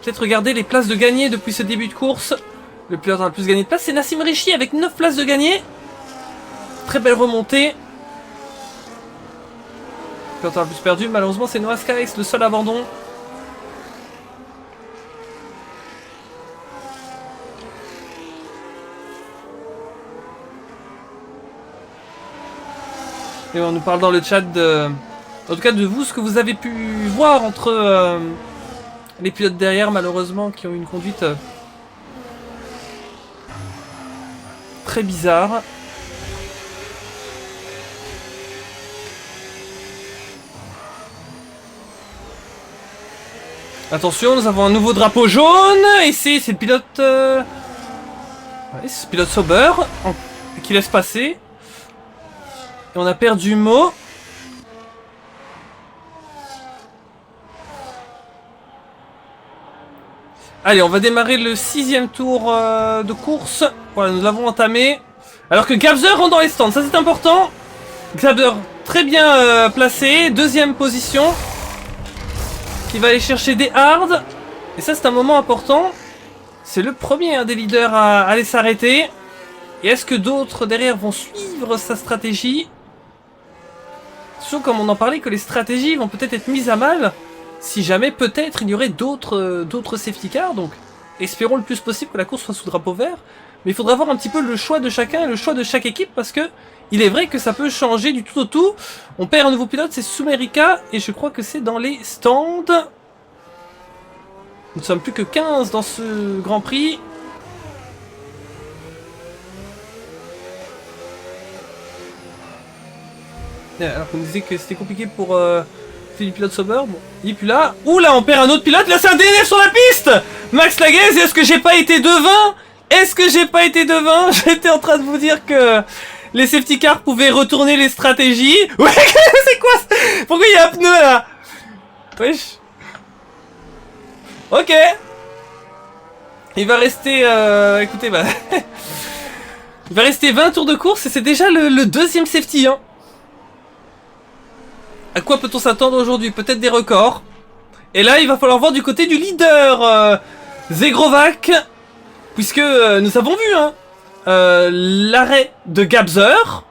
Peut-être regarder les places de gagné depuis ce début de course. Le pilote a le plus gagné de place, c'est Nassim Richi avec 9 places de gagné. Très belle remontée. Le pilote a le plus perdu, malheureusement c'est Noah Skyx, le seul abandon. Et on nous parle dans le chat de... En tout cas de vous, ce que vous avez pu voir entre les pilotes derrière, malheureusement, qui ont une conduite très bizarre. Attention, nous avons un nouveau drapeau jaune. Et c'est le pilote... Ouais, c'est le pilote Sauber qui laisse passer. Et on a perdu Mo. Allez, on va démarrer le 6e tour de course. Voilà, nous l'avons entamé. Alors que Gabzer rentre dans les stands, ça c'est important. Gabzer très bien placé, 2e position. Qui va aller chercher des hards. Et ça c'est un moment important. C'est le premier des leaders à aller s'arrêter. Et est-ce que d'autres derrière vont suivre sa stratégie? Surtout comme on en parlait que les stratégies vont peut-être être mises à mal. Si jamais peut-être il y aurait d'autres safety cars. Donc espérons le plus possible que la course soit sous drapeau vert. Mais il faudra voir un petit peu le choix de chacun et le choix de chaque équipe. Parce que il est vrai que ça peut changer du tout au tout. On perd un nouveau pilote, c'est Sumerika. Et je crois que c'est dans les stands. Nous ne sommes plus que 15 dans ce Grand Prix. Alors qu'on disait que c'était compliqué pour Philippe Pilote Sauber. Bon, il est plus là. Ouh là, on perd un autre pilote. Là, c'est un DNF sur la piste. Max Laguez, est-ce que j'ai pas été devin? Est-ce que j'ai pas été devin? J'étais en train de vous dire que les safety cars pouvaient retourner les stratégies. Ouais, c'est quoi? Pourquoi il y a un pneu là? Wesh. Ok. Il va rester... écoutez, bah... il va rester 20 tours de course et c'est déjà le 2e safety, hein. À quoi peut-on s'attendre aujourd'hui? Peut-être des records. Et là, il va falloir voir du côté du leader, Zegrovac. Puisque nous avons vu, hein, l'arrêt de Gabzer.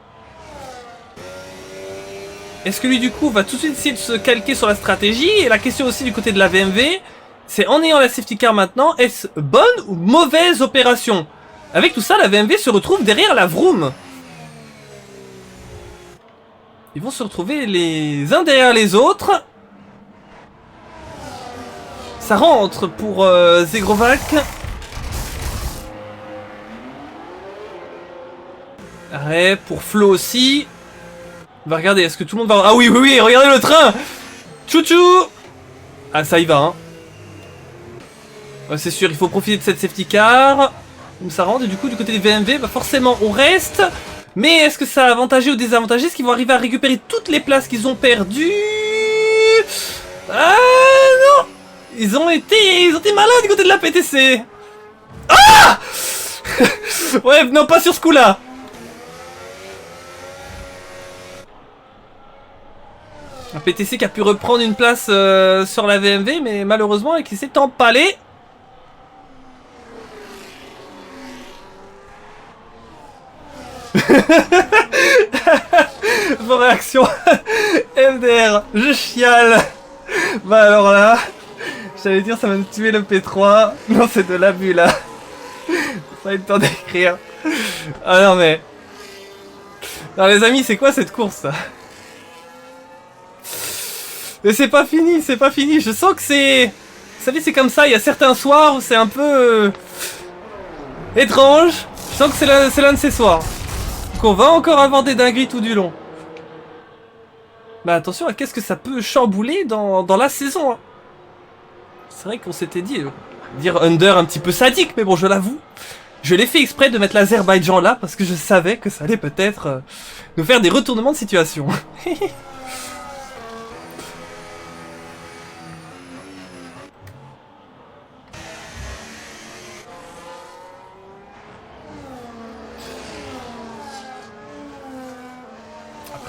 Est-ce que lui, du coup, va tout de suite essayer de se calquer sur la stratégie? Et la question aussi du côté de la VMV, c'est en ayant la safety car maintenant, est-ce bonne ou mauvaise opération? Avec tout ça, la VMV se retrouve derrière la Vroom. Ils vont se retrouver les uns derrière les autres. Ça rentre pour Zegrovac. Arrêt pour Flo aussi. On va regarder, est-ce que tout le monde va... Ah oui, oui, oui, regardez le train. Tchou-tchou. Ah, ça y va, hein. Ouais, c'est sûr, il faut profiter de cette safety car. Ça rentre, et du coup, du côté des VMV, bah forcément, on reste. Mais est-ce que ça a avantagé ou désavantagé? Est-ce qu'ils vont arriver à récupérer toutes les places qu'ils ont perdues? Ah non! Ils ont été malins du côté de la PTC. Ah! Ouais, non, pas sur ce coup-là. La PTC qui a pu reprendre une place sur la VMV, mais malheureusement, et qui s'est empalé. Vos réactions. MDR, je chiale. Bah alors là, j'allais dire ça va me tuer le P3. Non, c'est de l'abus là. Ça va être le temps d'écrire. Ah non mais... Non les amis, c'est quoi cette course là? Mais c'est pas fini, c'est pas fini. Je sens que c'est... Vous savez, c'est comme ça, il y a certains soirs où c'est un peu... étrange. Je sens que c'est l'un de ces soirs. Donc on va encore avoir des dingueries tout du long. Mais attention à qu'est-ce que ça peut chambouler dans la saison. Hein. C'est vrai qu'on s'était dit... dire under un petit peu sadique, mais bon, je l'avoue. Je l'ai fait exprès de mettre l'Azerbaïdjan là, parce que je savais que ça allait peut-être nous faire des retournements de situation.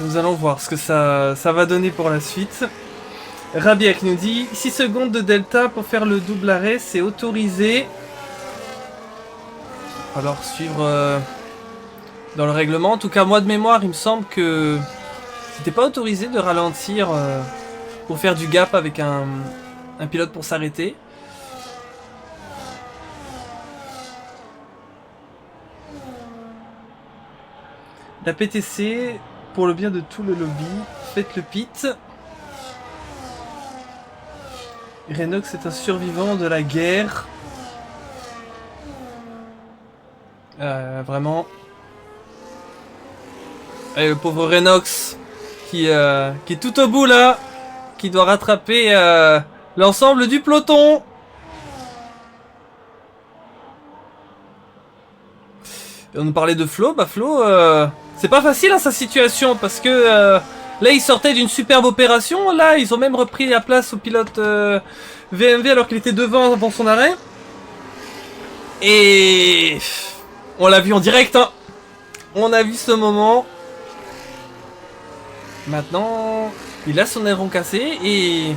Nous allons voir ce que ça va donner pour la suite. Rabiek nous dit 6 secondes de delta pour faire le double arrêt, c'est autorisé. Alors suivre dans le règlement. En tout cas, moi de mémoire, il me semble que c'était pas autorisé de ralentir pour faire du gap avec un pilote pour s'arrêter. La PTC... Pour le bien de tout le lobby, faites le pit. Renox est un survivant de la guerre. Vraiment. Allez, le pauvre Renox qui est tout au bout là, qui doit rattraper l'ensemble du peloton. Et on nous parlait de Flo, bah Flo, c'est pas facile hein, sa situation parce que là il sortait d'une superbe opération, là ils ont même repris la place au pilote VMV alors qu'il était devant avant son arrêt. Et on l'a vu en direct, hein. On a vu ce moment. Maintenant, il a son aileron cassé et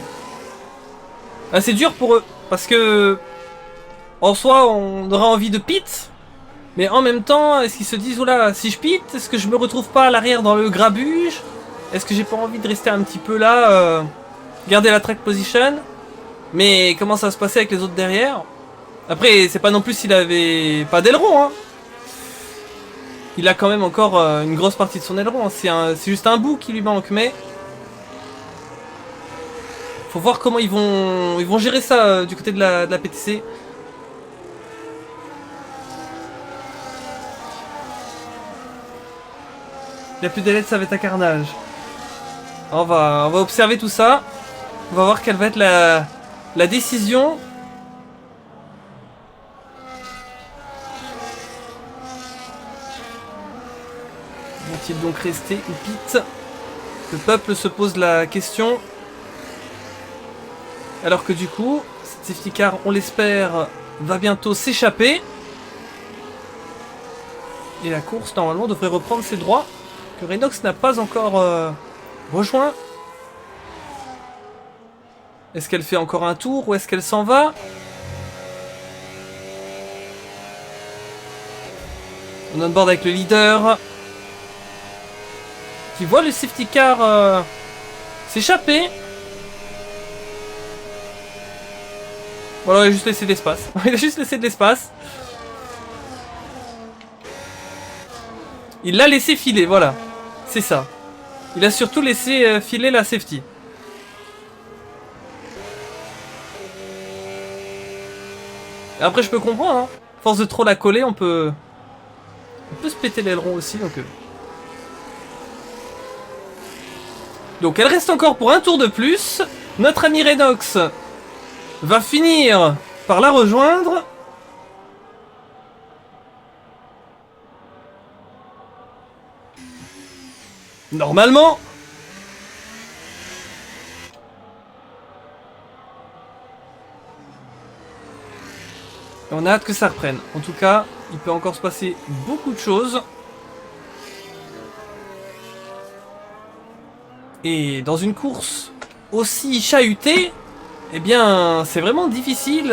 ah, c'est dur pour eux parce que en soi on aurait envie de pit. Mais en même temps, est-ce qu'ils se disent, oula, si je pite, est-ce que je me retrouve pas à l'arrière dans le grabuge? Est-ce que j'ai pas envie de rester un petit peu là, garder la track position? Mais comment ça va se passer avec les autres derrière? Après, c'est pas non plus s'il avait pas d'aileron, hein. Il a quand même encore une grosse partie de son aileron, hein. C'est juste un bout qui lui manque, mais... Faut voir comment ils vont gérer ça du côté de la PTC. Il n'y a plus d'ailettes, ça va être un carnage. On va observer tout ça. On va voir quelle va être la décision. Vont-ils donc rester ou pit? Le peuple se pose la question. Alors que du coup, cette safety car, on l'espère, va bientôt s'échapper. Et la course, normalement, devrait reprendre ses droits. Que Reinox n'a pas encore rejoint. Est-ce qu'elle fait encore un tour ou est-ce qu'elle s'en va? On est on board avec le leader. Qui voit le safety car s'échapper. Voilà, il a juste laissé de l'espace. Il a juste laissé de l'espace. Il l'a laissé filer, voilà. C'est ça. Il a surtout laissé filer la safety. Et après, je peux comprendre, hein. Force de trop la coller, on peut se péter l'aileron aussi, donc... Donc, elle reste encore pour un tour de plus. Notre ami Reinox va finir par la rejoindre. Normalement. On a hâte que ça reprenne. En tout cas, il peut encore se passer beaucoup de choses. Et dans une course aussi chahutée, eh bien, c'est vraiment difficile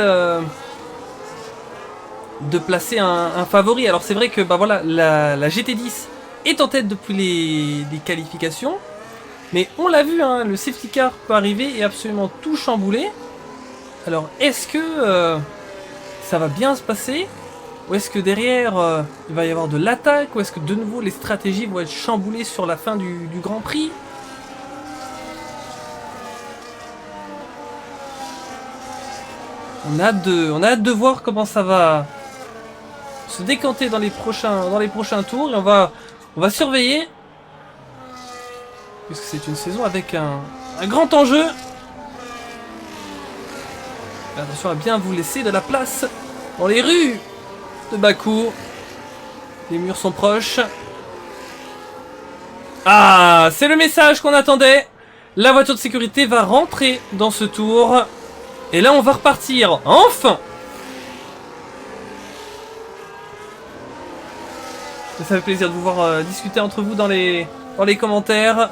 de placer un favori. Alors c'est vrai que bah voilà, la GT10 est en tête depuis les qualifications. Mais on l'a vu, hein, le safety car peut arriver et absolument tout chambouler. Alors est-ce que ça va bien se passer? Ou est-ce que derrière il va y avoir de l'attaque? Ou est-ce que de nouveau les stratégies vont être chamboulées sur la fin du Grand Prix? On a hâte de voir comment ça va se décanter dans les prochains tours. Et on va surveiller. Puisque c'est une saison avec un grand enjeu. Attention à bien vous laisser de la place dans les rues de Bakou. Les murs sont proches. Ah, c'est le message qu'on attendait. La voiture de sécurité va rentrer dans ce tour. Et là, on va repartir. Enfin! Ça fait plaisir de vous voir discuter entre vous dans les commentaires.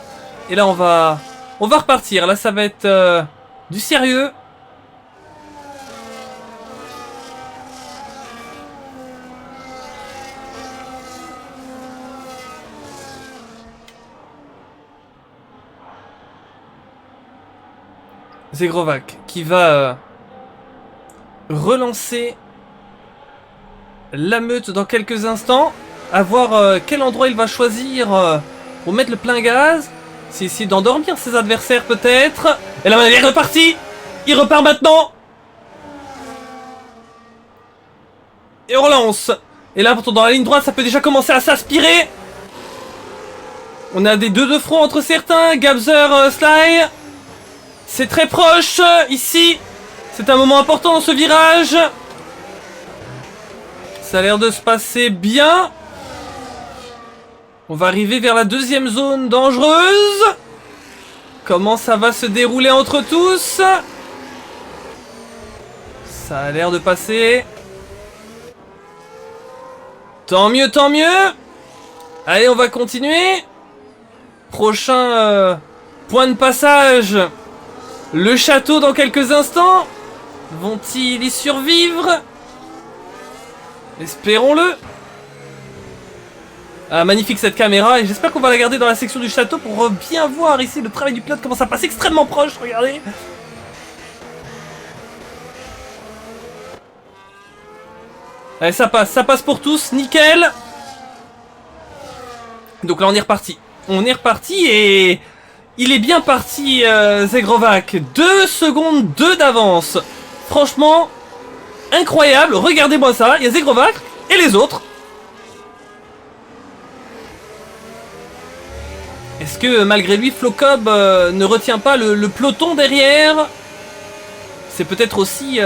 Et là, on va repartir. Là, ça va être du sérieux. Zegrovac qui va relancer la meute dans quelques instants. À voir quel endroit il va choisir pour mettre le plein gaz. C'est essayer d'endormir ses adversaires peut-être. Et là il est reparti. Il repart maintenant. Et on relance. Et là pourtant dans la ligne droite ça peut déjà commencer à s'aspirer. On a des deux de front entre certains. Gabzer, Sly. C'est très proche, ici. C'est un moment important dans ce virage. Ça a l'air de se passer bien. On va arriver vers la deuxième zone dangereuse. Comment ça va se dérouler entre tous? Ça a l'air de passer. Tant mieux, tant mieux. Allez, on va continuer. Prochain point de passage. Le château dans quelques instants. Vont-ils y survivre? Espérons-le. Ah, magnifique cette caméra, et j'espère qu'on va la garder dans la section du château pour bien voir ici le travail du pilote, comment ça passe extrêmement proche, regardez. Allez, ça passe pour tous, nickel. Donc là on est reparti. On est reparti et il est bien parti Zegrovac. 2 secondes 2 d'avance. Franchement, incroyable, regardez-moi ça, il y a Zegrovac et les autres. Est-ce que malgré lui, Flocob ne retient pas le peloton derrière? C'est peut-être aussi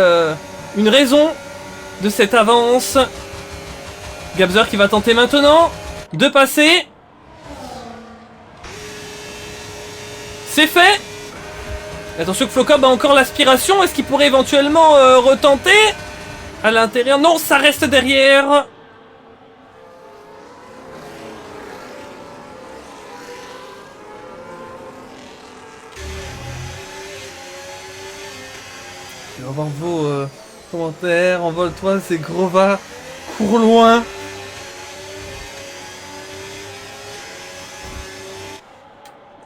une raison de cette avance. Gabzer qui va tenter maintenant de passer. C'est fait. Attention que Flocob a encore l'aspiration. Est-ce qu'il pourrait éventuellement retenter à l'intérieur? Non, ça reste derrière. On va voir vos commentaires. Envole-toi, c'est Grova. Cours loin.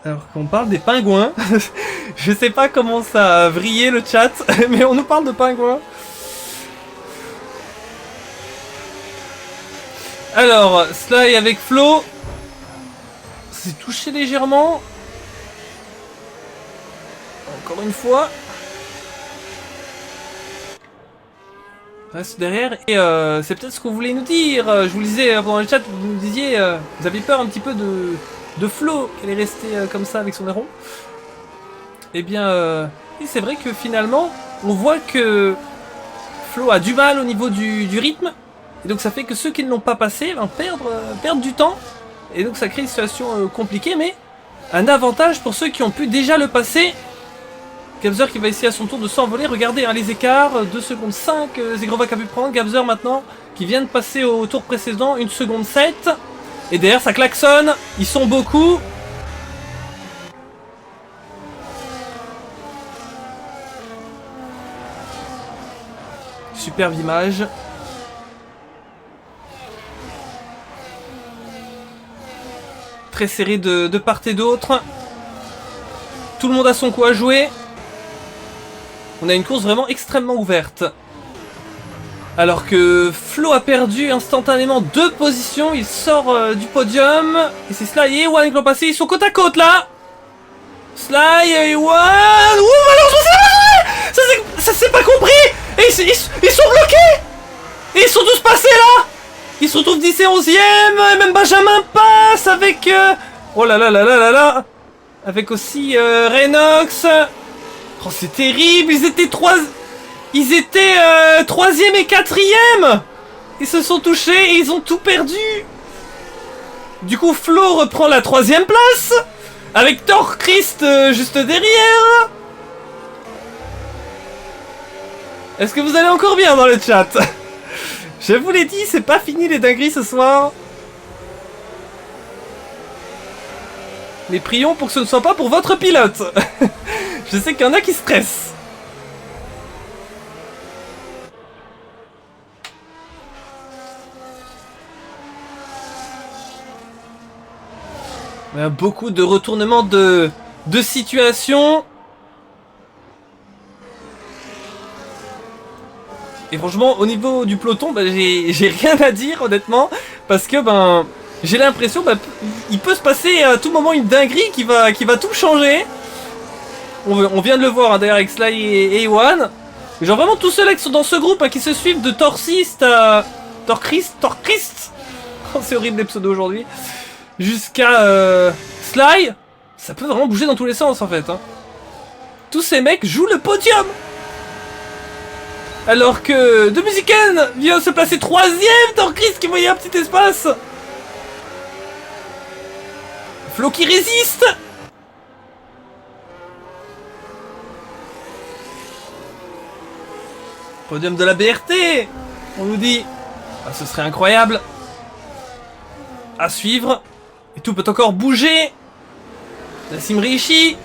Alors qu'on parle des pingouins. Je sais pas comment ça a vrillé le chat, mais on nous parle de pingouins. Alors, Sly avec Flo. C'est touché légèrement. Encore une fois. Reste derrière et c'est peut-être ce qu'on voulait nous dire. Je vous le disais pendant le chat, vous nous disiez, vous aviez peur un petit peu de Flo, qu'elle est restée comme ça avec son aileron. Eh bien, c'est vrai que finalement, on voit que Flo a du mal au niveau du rythme. Et donc ça fait que ceux qui ne l'ont pas passé perdent du temps. Et donc ça crée une situation compliquée, mais un avantage pour ceux qui ont pu déjà le passer. Gabzer qui va essayer à son tour de s'envoler. Regardez hein, les écarts. 2 secondes 5. Zegrovac a pu prendre. Gabzer maintenant qui vient de passer au tour précédent. 1 seconde 7. Et derrière ça klaxonne. Ils sont beaucoup. Superbe image. Très serré de part et d'autre. Tout le monde a son coup à jouer. On a une course vraiment extrêmement ouverte. Alors que Flo a perdu instantanément 2 positions. Il sort du podium. Et c'est Sly et Ewan qui l'ont passé. Ils sont côte à côte là. Sly et Ewan. Ouh, malheureusement, ça s'est pas compris. Et ils sont bloqués. Et ils sont tous passés là. Ils se retrouvent 10 et 11e. Même Benjamin passe avec... Oh là là là là là là. Avec aussi Renox. Oh, c'est terrible, ils étaient 3e et 4e. Ils se sont touchés et ils ont tout perdu. Du coup, Flo reprend la 3e place. Avec Thor Christ juste derrière. Est-ce que vous allez encore bien dans le chat? Je vous l'ai dit, c'est pas fini les dingueries ce soir. Mais prions pour que ce ne soit pas pour votre pilote. Je sais qu'il y en a qui stressent. Il y a beaucoup de retournements de situation. Et franchement, au niveau du peloton, bah, j'ai rien à dire honnêtement. Parce que ben, j'ai l'impression il peut se passer à tout moment une dinguerie qui va tout changer. On vient de le voir hein, d'ailleurs avec Sly et Ewan. Genre vraiment tous ceux là qui sont dans ce groupe hein, qui se suivent de Torsist à... Torchrist. Oh, c'est horrible les pseudos aujourd'hui. Jusqu'à Sly. Ça peut vraiment bouger dans tous les sens en fait. Hein. tous ces mecs jouent le podium. Alors que The Musican vient se placer 3ème, Torchris qui voyait un petit espace. Flo qui résiste. Podium de la BRT. On nous dit. Ah, ce serait incroyable. À suivre. Et tout peut encore bouger. Nassim Rishi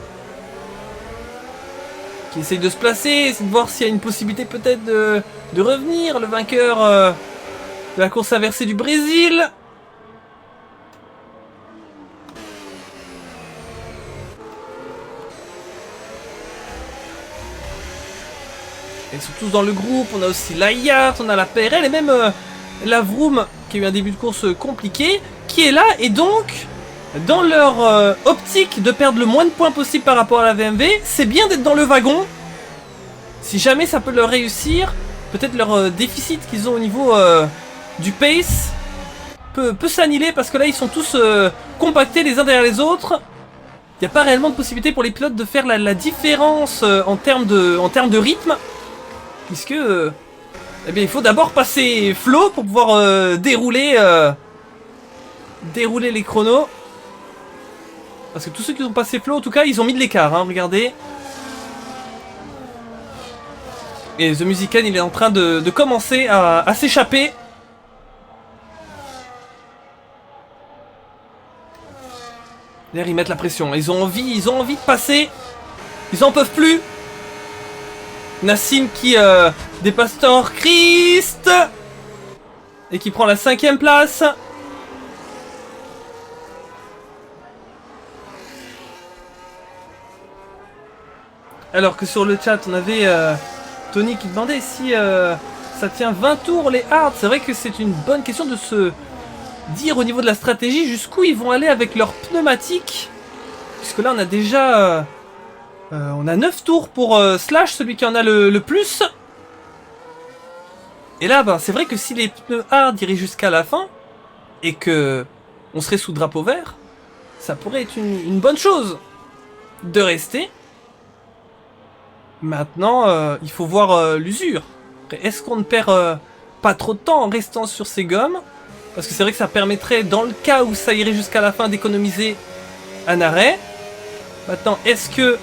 qui essaye de se placer, essaye de voir s'il y a une possibilité peut-être de revenir, le vainqueur de la course inversée du Brésil. Ils sont tous dans le groupe, on a aussi Layart, on a la PRL et même la Vroom qui a eu un début de course compliqué, qui est là et donc dans leur optique de perdre le moins de points possible par rapport à la VMV, c'est bien d'être dans le wagon. Si jamais ça peut leur réussir, peut-être leur déficit qu'ils ont au niveau du pace peut s'annihiler parce que là ils sont tous compactés les uns derrière les autres. Il n'y a pas réellement de possibilité pour les pilotes de faire la différence en termes de rythme. Puisque eh bien, il faut d'abord passer Flo pour pouvoir dérouler les chronos. Parce que tous ceux qui ont passé Flo, en tout cas, ils ont mis de l'écart, hein, regardez. Et The Musican, il est en train de commencer à s'échapper. D'ailleurs, ils mettent la pression. Ils ont envie de passer. Ils en peuvent plus. Nassim qui dépasse Torchris et qui prend la 5ème place. Alors que sur le chat, on avait Tony qui demandait si ça tient 20 tours les hards. C'est vrai que c'est une bonne question de se dire au niveau de la stratégie jusqu'où ils vont aller avec leurs pneumatiques. Puisque là, on a déjà... on a 9 tours pour Slash, celui qui en a le plus. Et là, ben, c'est vrai que si les pneus hard iraient jusqu'à la fin, et que on serait sous drapeau vert, ça pourrait être une bonne chose de rester. Maintenant, il faut voir l'usure. Est-ce qu'on ne perd pas trop de temps en restant sur ces gommes? Parce que c'est vrai que ça permettrait, dans le cas où ça irait jusqu'à la fin, d'économiser un arrêt. Maintenant, est-ce que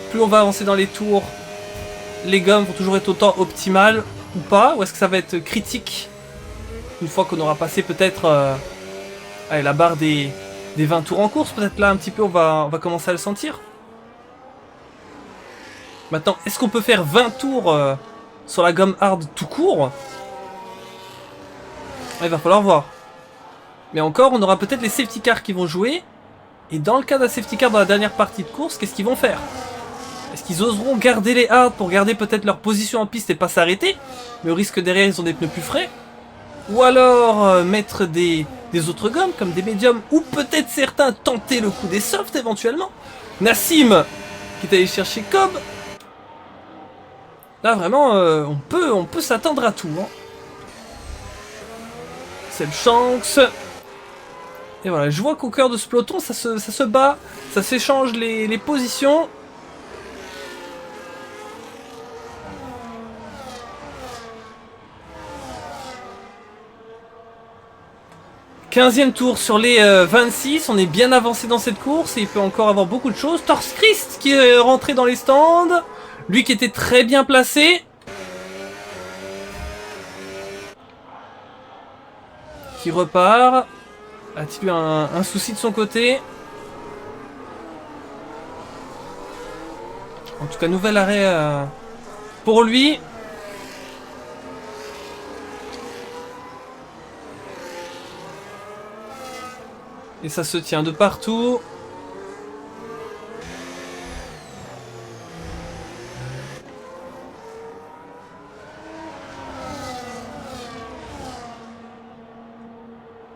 plus on va avancer dans les tours, les gommes vont toujours être autant optimales ou pas? Ou est-ce que ça va être critique une fois qu'on aura passé peut-être la barre des 20 tours en course? Peut-être là un petit peu on va commencer à le sentir. Maintenant, est-ce qu'on peut faire 20 tours sur la gomme hard tout court? Il va falloir voir. Mais encore, on aura peut-être les safety cars qui vont jouer. Et dans le cas d'un safety car dans la dernière partie de course, qu'est-ce qu'ils vont faire? Est-ce qu'ils oseront garder les hards pour garder peut-être leur position en piste et pas s'arrêter? Mais au risque derrière, ils ont des pneus plus frais. Ou alors mettre des autres gommes, comme des médiums. Ou peut-être certains tenter le coup des softs éventuellement. Nassim, qui est allé chercher Cobb. Là vraiment, on peut s'attendre à tout. Hein. C'est le Shanks. Et voilà, je vois qu'au cœur de ce peloton, ça se bat, ça s'échange les positions. « 15e tour sur les 26, on est bien avancé dans cette course et il peut encore avoir beaucoup de choses. Torchris qui est rentré dans les stands, lui qui était très bien placé. Qui repart. A-t-il eu un souci de son côté? En tout cas, nouvel arrêt pour lui. Et ça se tient de partout.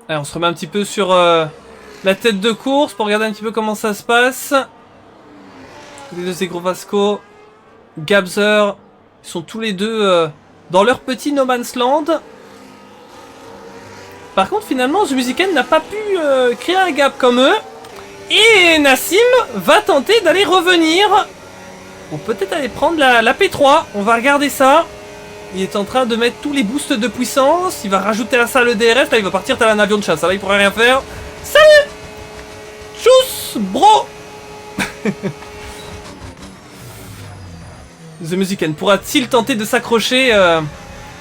Allez, on se remet un petit peu sur la tête de course pour regarder un petit peu comment ça se passe. Les deux Zegro Vasco, Gabzer, ils sont tous les deux dans leur petit No Man's Land. Par contre, finalement, The Musican n'a pas pu créer un gap comme eux. Et Nassim va tenter d'aller revenir On peut peut-être aller prendre la P3. On va regarder ça. Il est en train de mettre tous les boosts de puissance. Il va rajouter à ça le DRS. Là, il va partir tel un avion de chasse. Là, il pourrait rien faire. Salut! Tchuss, bro! The Musican pourra-t-il tenter de s'accrocher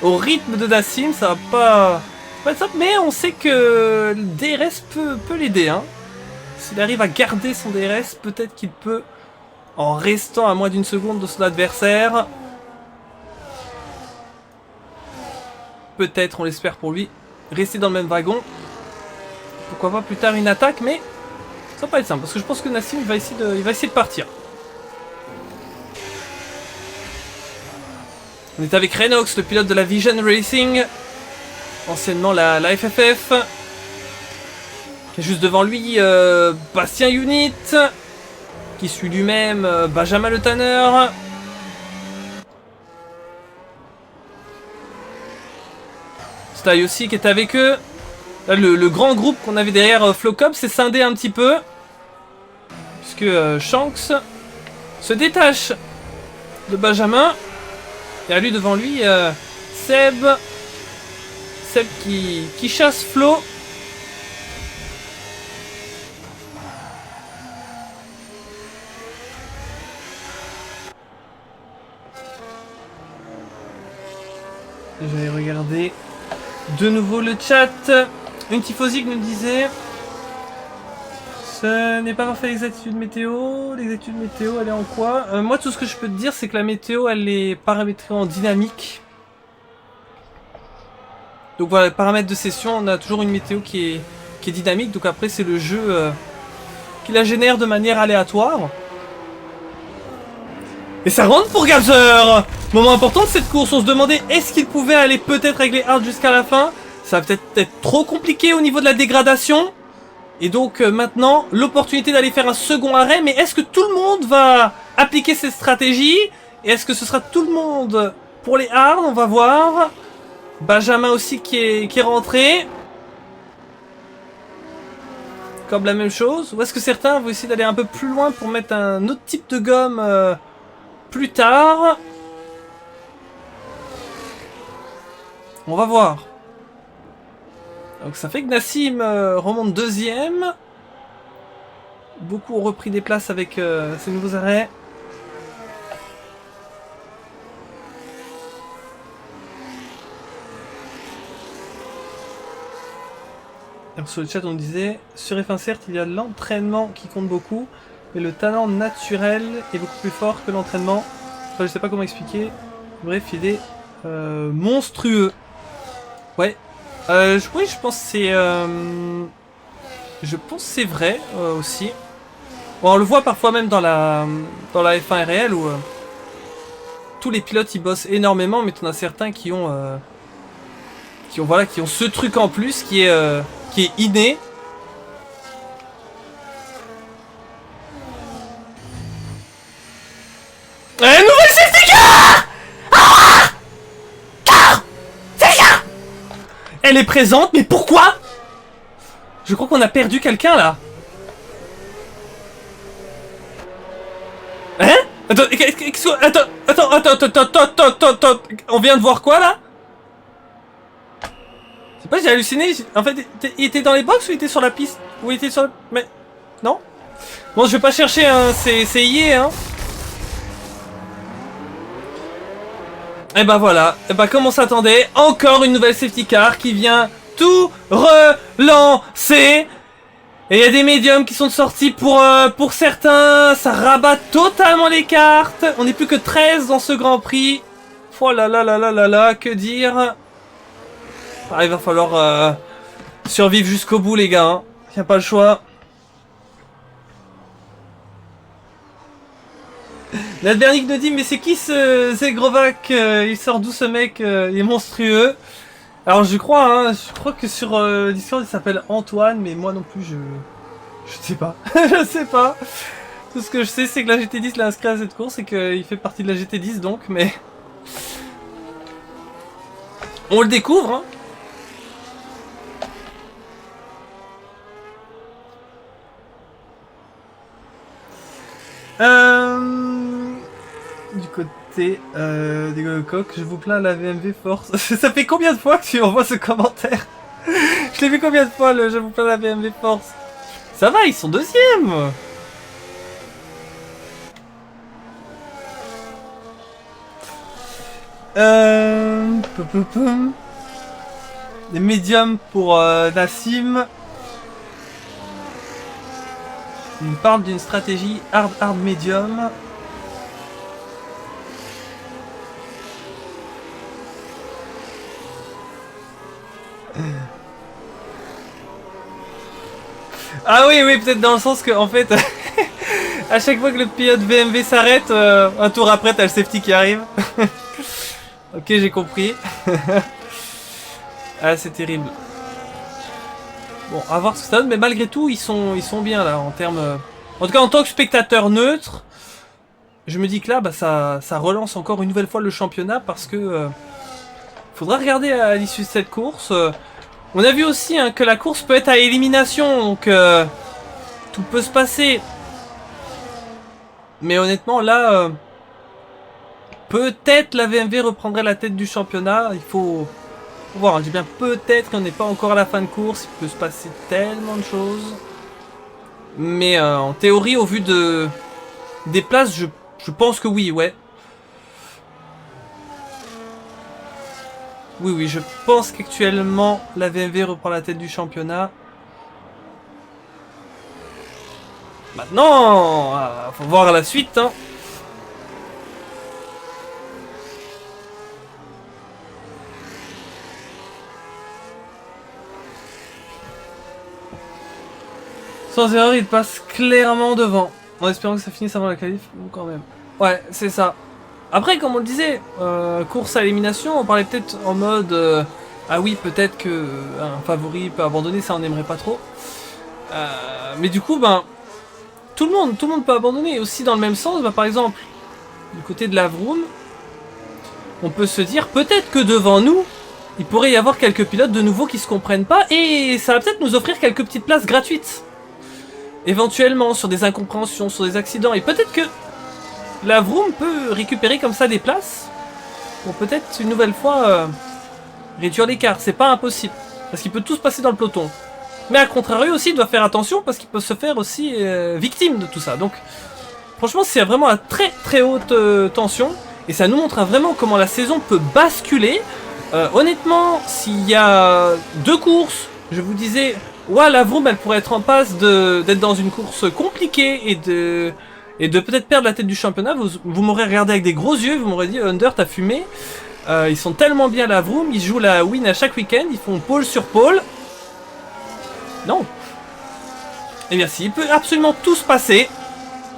au rythme de Nassim? Ça va pas être simple, mais on sait que le DRS peut l'aider. Hein. S'il arrive à garder son DRS, peut-être qu'il peut, en restant à moins d'une seconde de son adversaire, peut-être, on l'espère pour lui, rester dans le même wagon. Pourquoi pas plus tard une attaque, mais ça va pas être simple, parce que je pense que Nassim il va essayer de partir. On est avec Renox, le pilote de la Vision Racing, anciennement la FFF, qui est juste devant lui Bastien Unit, qui suit lui-même Benjamin Le Tanner. Sty aussi qui est avec eux. Là, le grand groupe qu'on avait derrière Flowcop s'est scindé un petit peu, puisque Shanks se détache de Benjamin. Et à lui devant lui, Seb qui chasse Flo. Je vais regarder de nouveau le chat. Une Tifosique nous disait: ce n'est pas parfait l'exactitude météo. L'exactitude météo, elle est en quoi? Moi, tout ce que je peux te dire, c'est que la météo, elle est paramétrée en dynamique. Donc voilà, les paramètres de session, on a toujours une météo qui est dynamique. Donc après, c'est le jeu qui la génère de manière aléatoire. Et ça rentre pour Gabzer! Moment important de cette course, on se demandait est-ce qu'il pouvait aller peut-être régler hard jusqu'à la fin. Ça va peut-être être trop compliqué au niveau de la dégradation. Et donc maintenant, l'opportunité d'aller faire un second arrêt. Mais est-ce que tout le monde va appliquer cette stratégie? Et est-ce que ce sera tout le monde pour les hards? On va voir. Benjamin aussi qui est rentré. Comme la même chose. Ou est-ce que certains vont essayer d'aller un peu plus loin pour mettre un autre type de gomme plus tard? On va voir. Donc ça fait que Nassim remonte deuxième. Beaucoup ont repris des places avec ces nouveaux arrêts. Alors sur le chat on disait, sur F1 certes il y a l'entraînement qui compte beaucoup, mais le talent naturel est beaucoup plus fort que l'entraînement. Enfin, je sais pas comment expliquer. Bref, il est monstrueux. Ouais. Oui, je pense que c'est... Je pense que c'est vrai aussi. Bon, on le voit parfois même dans la F1 RL où tous les pilotes ils bossent énormément, mais t'en as certains qui ont ce truc en plus qui est inné. Nouvelle safety car! Elle est présente, mais pourquoi? Je crois qu'on a perdu quelqu'un là. Hein? Attends. On vient de voir quoi là? Je sais pas, j'ai halluciné. En fait, il était dans les box ou il était sur la piste? Ou il était sur la... Mais... Non? Bon, je vais pas chercher, hein. C'est EA, hein. Et bah voilà, et bah comme on s'attendait, encore une nouvelle safety car qui vient tout relancer. Et il y a des médiums qui sont sortis pour certains, ça rabat totalement les cartes. On n'est plus que 13 dans ce Grand Prix. Oh là là là là là là, que dire. Ah, il va falloir survivre jusqu'au bout les gars, hein. Y a pas le choix. L'Advernic nous dit mais c'est qui ce Zegrovac, il sort d'où ce mec, il est monstrueux. Alors je crois que sur Discord il s'appelle Antoine, mais moi non plus je sais pas. Je sais pas. Tout ce que je sais c'est que la GT10 l'a inscrit à cette course et qu'il fait partie de la GT10 donc, mais... On le découvre hein. côté des coques. Je vous plains, la VMV force. Ça fait combien de fois que tu envoies ce commentaire? Je l'ai vu combien de fois, le je vous plains, la VMV force? Ça va, ils sont deuxième. Des médiums pour Nassim. Il me parle d'une stratégie hard medium. Ah oui, peut-être dans le sens que, en fait, à chaque fois que le pilote VMV s'arrête, un tour après, t'as le safety qui arrive. Ok, j'ai compris. Ah, c'est terrible. Bon, à voir ce que ça donne, mais malgré tout, ils sont bien là, en termes... En tout cas, en tant que spectateur neutre, je me dis que là, bah, ça relance encore une nouvelle fois le championnat, parce que... faudra regarder à l'issue de cette course. On a vu aussi hein, que la course peut être à élimination, donc tout peut se passer. Mais honnêtement, là, peut-être la VMV reprendrait la tête du championnat. Il faut voir, hein, je dis bien peut-être qu'on n'est pas encore à la fin de course. Il peut se passer tellement de choses. Mais en théorie, au vu des places, je pense que oui, ouais. Oui, je pense qu'actuellement, la VMV reprend la tête du championnat. Maintenant, faut voir la suite. Hein. Sans erreur, il passe clairement devant. En espérant que ça finisse avant la qualif, ou quand même. Ouais, c'est ça. Après, comme on le disait, course à élimination, on parlait peut-être en mode... ah oui, peut-être que un favori peut abandonner, ça on n'aimerait pas trop. Mais du coup, ben... Tout le monde peut abandonner. Aussi dans le même sens, ben, par exemple, du côté de la Vroom, on peut se dire peut-être que devant nous, il pourrait y avoir quelques pilotes de nouveau qui se comprennent pas, et ça va peut-être nous offrir quelques petites places gratuites. Éventuellement, sur des incompréhensions, sur des accidents, et peut-être que la Vroom peut récupérer comme ça des places pour peut-être une nouvelle fois réduire l'écart. C'est pas impossible, parce qu'il peut tout se passer dans le peloton. Mais à contrario aussi, il doit faire attention parce qu'il peut se faire aussi victime de tout ça. Donc franchement, c'est vraiment à très haute tension. Et ça nous montre vraiment comment la saison peut basculer. Honnêtement, s'il y a 2 courses, je vous disais, ouais, la Vroom, elle pourrait être en passe d'être dans une course compliquée et de peut-être perdre la tête du championnat. Vous m'aurez regardé avec des gros yeux, vous m'aurez dit, Under, t'as fumé. Ils sont tellement bien la Vroom, ils jouent la win à chaque week-end, ils font pole sur pole. Non. Eh bien si, il peut absolument tout se passer.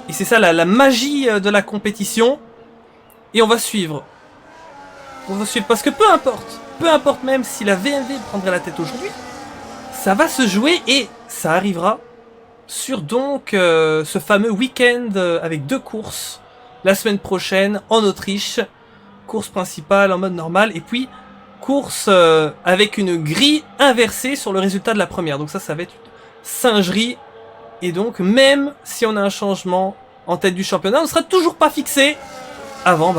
Et c'est ça la magie de la compétition. Et on va suivre. On va suivre parce que peu importe même si la VMV prendrait la tête aujourd'hui, ça va se jouer et ça arrivera sur donc ce fameux week-end avec 2 courses. La semaine prochaine en Autriche. Course principale en mode normal et puis course avec une grille inversée sur le résultat de la première. Donc ça va être une singerie. Et donc même si on a un changement en tête du championnat, on ne sera toujours pas fixé avant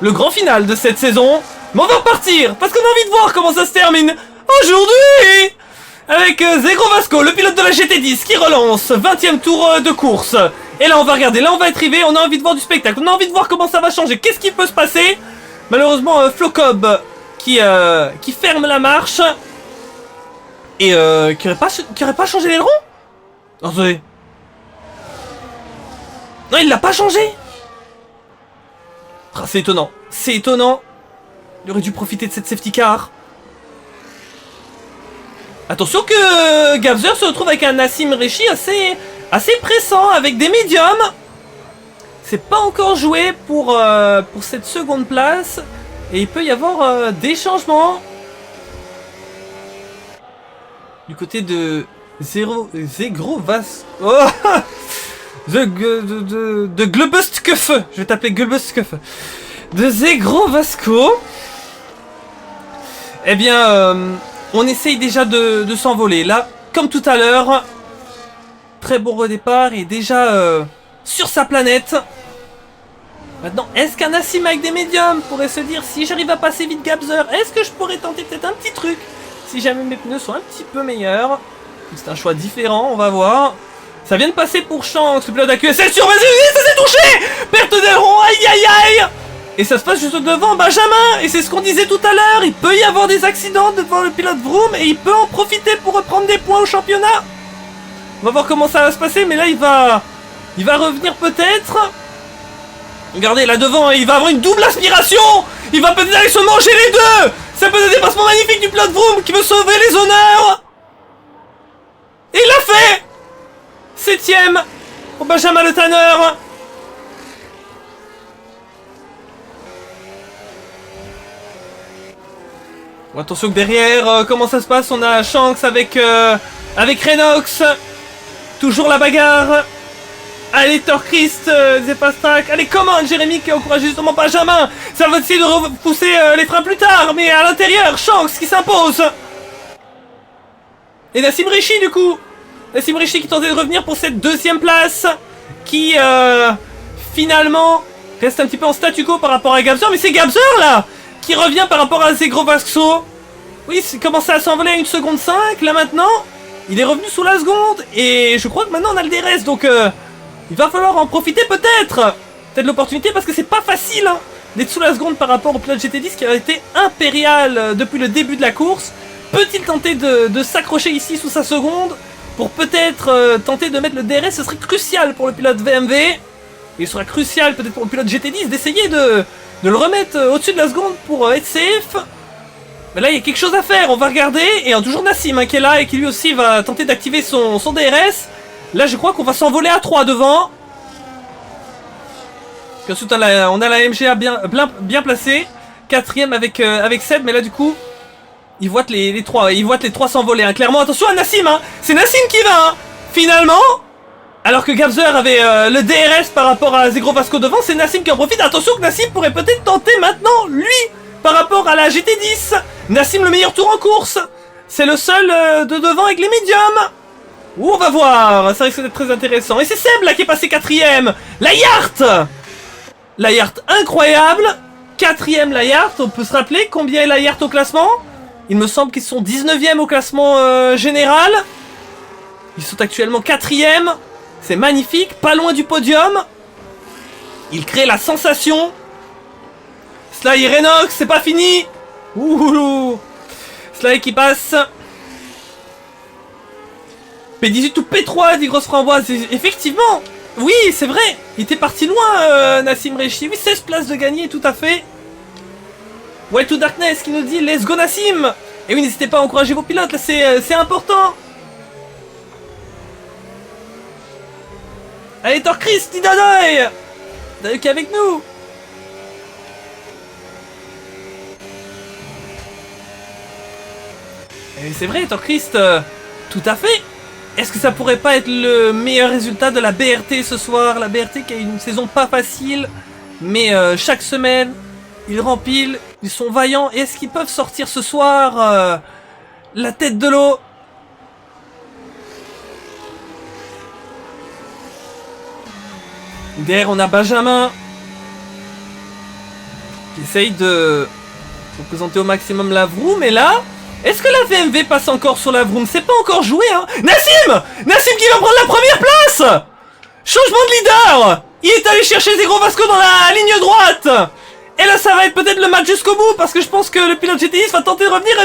le grand final de cette saison. Mais on va repartir parce qu'on a envie de voir comment ça se termine aujourd'hui avec Zegro Vasco, le pilote de la GT10 qui relance 20e tour de course. Et là on va regarder, là on va être rivé, on a envie de voir du spectacle, on a envie de voir comment ça va changer, qu'est-ce qui peut se passer. Malheureusement Flocob qui ferme la marche et qui aurait pas changé l'aileron. Attendez. Non, il l'a pas changé. Ah, c'est étonnant. Il aurait dû profiter de cette safety car. Attention que Gavzer se retrouve avec un Nassim Rechi assez pressant avec des médiums. C'est pas encore joué pour cette seconde place. Et il peut y avoir des changements. Du côté de Zegro Vasco. Oh de Globustkuf. Je vais t'appeler Globustkuf. De Zegro Vasco. Eh bien, on essaye déjà de s'envoler. Là, comme tout à l'heure, très bon redépart et déjà sur sa planète. Maintenant, est-ce qu'un Nassim avec des médiums pourrait se dire si j'arrive à passer vite Gabzer, est-ce que je pourrais tenter peut-être un petit truc si jamais mes pneus sont un petit peu meilleurs? C'est un choix différent, on va voir. Ça vient de passer pour Shanks, le pilote d'AQSL sur vas-y, ça s'est touché. Perte d'aileron, aïe aïe aïe. Et ça se passe juste devant Benjamin, et c'est ce qu'on disait tout à l'heure, il peut y avoir des accidents devant le pilote Vroom, et il peut en profiter pour reprendre des points au championnat. On va voir comment ça va se passer, mais là il va revenir peut-être. Regardez, là devant, il va avoir une double aspiration. Il va peut-être aller se manger les deux. Ça peut être un dépassement magnifique du pilote Vroom qui veut sauver les honneurs. Et il l'a fait. 7ème pour Benjamin Le Tanner. Bon, attention que derrière, comment ça se passe? On a Shanks avec Renox. Toujours la bagarre. Allez, Torchrist, Zepastack. Allez, comment Jérémy qui encourage justement Benjamin. Ça va essayer de repousser les freins plus tard. Mais à l'intérieur, Shanks qui s'impose. Et Nassim Rishi du coup. Nassim Rishi qui tentait de revenir pour cette 2ème place. Qui finalement reste un petit peu en statu quo par rapport à Gabzer. Mais c'est Gabzer là qui revient par rapport à Zegro Vasco. Oui, c'est commencé à s'envoler à 1 seconde 5. Là maintenant, il est revenu sous la seconde. Et je crois que maintenant on a le DRS. Donc il va falloir en profiter peut-être. Peut-être l'opportunité parce que c'est pas facile hein, d'être sous la seconde par rapport au pilote GT10 qui a été impérial depuis le début de la course. Peut-il tenter de s'accrocher ici sous sa seconde pour peut-être tenter de mettre le DRS? Ce serait crucial pour le pilote VMV. Il sera crucial peut-être pour le pilote GT10 d'essayer de le remettre au-dessus de la seconde pour être safe. Mais là il y a quelque chose à faire, on va regarder. Et toujours Nassim hein, qui est là et qui lui aussi va tenter d'activer son DRS. Là je crois qu'on va s'envoler à 3 devant. Puis ensuite on a la MGA bien placée. 4ème avec Seb, mais là du coup ils voient les 3 s'envoler hein. Clairement attention à Nassim hein. C'est Nassim qui va hein. Finalement. Alors que Gabzer avait le DRS par rapport à Zegro Vasco devant, c'est Nassim qui en profite. Attention que Nassim pourrait peut-être tenter maintenant, lui, par rapport à la GT10. Nassim le meilleur tour en course. C'est le seul de devant avec les médiums. Ouh, on va voir, ça risque d'être très intéressant. Et c'est Seb là qui est passé 4ème. La Yacht. La Yacht incroyable. 4ème la Yacht, on peut se rappeler combien est la Yacht au classement? Il me semble qu'ils sont 19ème au classement général. Ils sont actuellement 4ème. C'est magnifique, pas loin du podium. Il crée la sensation. Sly et Renox, c'est pas fini. Ouh. Sly qui passe. P18 ou P3 dit Grosse Framboise. Effectivement. Oui, c'est vrai. Il était parti loin, Nassim Rishi. Oui, 16 places de gagner, tout à fait. Way to Darkness qui nous dit Let's go Nassim. Et oui, n'hésitez pas à encourager vos pilotes, là c'est important. Allez, Torchrist, Didadoy! D'ailleurs qui est avec nous! Et c'est vrai, Torchrist, tout à fait! Est-ce que ça pourrait pas être le meilleur résultat de la BRT ce soir? La BRT qui a une saison pas facile, mais chaque semaine, ils rempilent, ils sont vaillants. Et est-ce qu'ils peuvent sortir ce soir la tête de l'eau? Derrière, on a Benjamin qui essaye de représenter au maximum la Vroom. Et là, est-ce que la VMV passe encore sur la Vroom? C'est pas encore joué, hein. Nassim qui va prendre la première place. Changement de leader. Il est allé chercher Zegro Vasco dans la ligne droite. Et là, ça va être peut-être le match jusqu'au bout, parce que je pense que le pilote GT10 va tenter de revenir.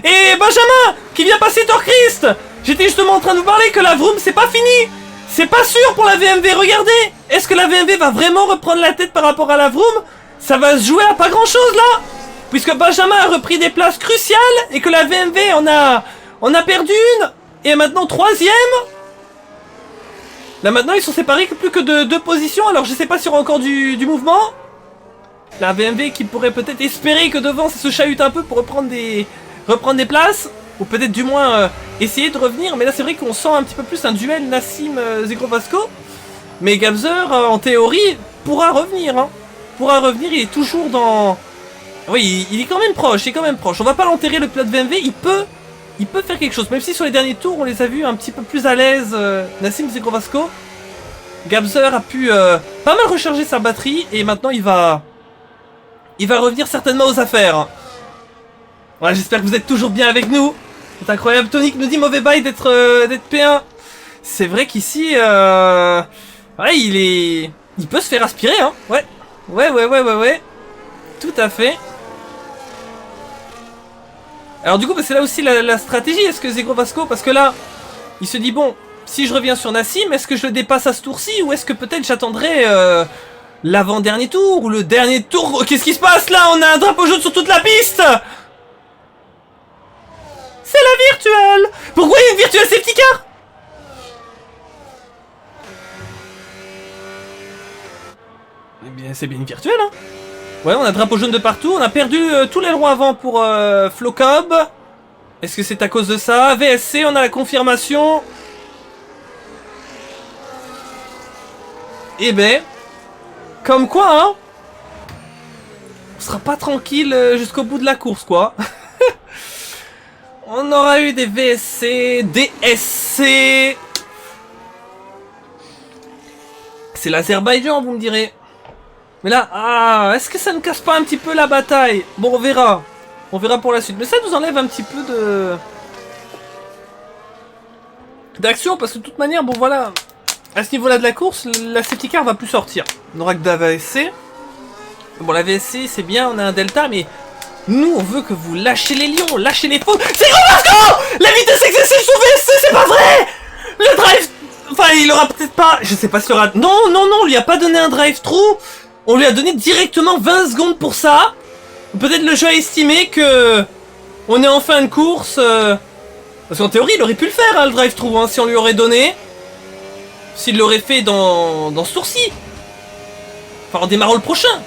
Et Benjamin qui vient passer Torchrist. J'étais justement en train de vous parler que la Vroom, c'est pas fini. C'est pas sûr pour la VMV, regardez. Est-ce que la VMV va vraiment reprendre la tête par rapport à la Vroom? Ça va se jouer à pas grand chose là. Puisque Benjamin a repris des places cruciales et que la VMV en a perdu une. Et maintenant 3ème. Là maintenant ils sont séparés que plus que de 2 positions. Alors je sais pas s'il y aura encore du mouvement. La VMV qui pourrait peut-être espérer que devant ça se chahute un peu pour reprendre des places. Ou peut-être du moins essayer de revenir. Mais là c'est vrai qu'on sent un petit peu plus un duel Nassim-Zegro Vasco. Mais Gabzer en théorie pourra revenir. Hein. Pourra revenir, il est toujours dans... Oui, il est quand même proche, On va pas l'enterrer le pilote VMV, il peut faire quelque chose. Même si sur les derniers tours on les a vus un petit peu plus à l'aise, Nassim-Zegro Vasco. Gabzer a pu pas mal recharger sa batterie et maintenant il va revenir certainement aux affaires. Voilà, j'espère que vous êtes toujours bien avec nous. C'est incroyable. Tonic nous dit mauvais bail d'être P1. C'est vrai qu'ici, ouais, il peut se faire aspirer, hein. Ouais. Tout à fait. Alors du coup, bah, c'est là aussi la stratégie. Est-ce que Zegro Vasco, parce que là, il se dit bon, si je reviens sur Nassim, est-ce que je le dépasse à ce tour-ci ou est-ce que peut-être j'attendrai l'avant-dernier tour ou le dernier tour? Qu'est-ce qui se passe là? On a un drapeau jaune sur toute la piste. C'est la virtuelle. Pourquoi il y a une virtuelle safety car? Eh bien, c'est bien une virtuelle, hein. Ouais, on a drapeau jaune de partout. On a perdu tous les ailerons avant pour Flocob. Est-ce que c'est à cause de ça? VSC, on a la confirmation. Eh ben, comme quoi, hein, on sera pas tranquille jusqu'au bout de la course, quoi. On aura eu des VSC, des SC. C'est l'Azerbaïdjan, vous me direz. Mais là, est-ce que ça ne casse pas un petit peu la bataille? Bon, on verra. On verra pour la suite. Mais ça nous enlève un petit peu d'action, parce que de toute manière, bon voilà, à ce niveau-là de la course, la safety car va plus sortir. On aura que de la VSC. Bon, la VSC, c'est bien, on a un delta, mais nous, on veut que vous lâchez les lions, lâchez les faux. C'est gros Vasco! La vitesse excessive sous VSC, c'est pas vrai! Le drive... Enfin, il aura peut-être pas... Je sais pas s'il aura... Non, on lui a pas donné un drive-through. On lui a donné directement 20 secondes pour ça. Peut-être le jeu a estimé que... On est en fin de course... Parce qu'en théorie, il aurait pu le faire, hein, le drive-through, hein, si on lui aurait donné. S'il l'aurait fait dans ce tour-ci. Enfin, en démarrant le prochain.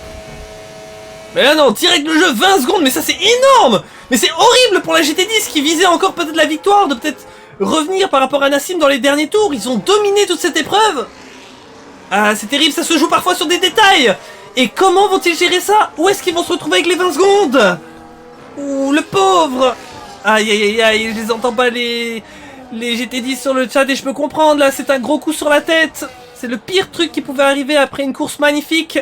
Mais là, non, direct le jeu, 20 secondes, mais ça, c'est énorme. Mais c'est horrible pour la GT10 qui visait encore peut-être la victoire, de peut-être revenir par rapport à Nassim dans les derniers tours. Ils ont dominé toute cette épreuve. Ah, c'est terrible, ça se joue parfois sur des détails. Et comment vont-ils gérer ça? Où est-ce qu'ils vont se retrouver avec les 20 secondes? Ouh, le pauvre. Aïe, aïe, aïe, aïe, je les entends pas les GT10 sur le chat et je peux comprendre, là, c'est un gros coup sur la tête. C'est le pire truc qui pouvait arriver après une course magnifique.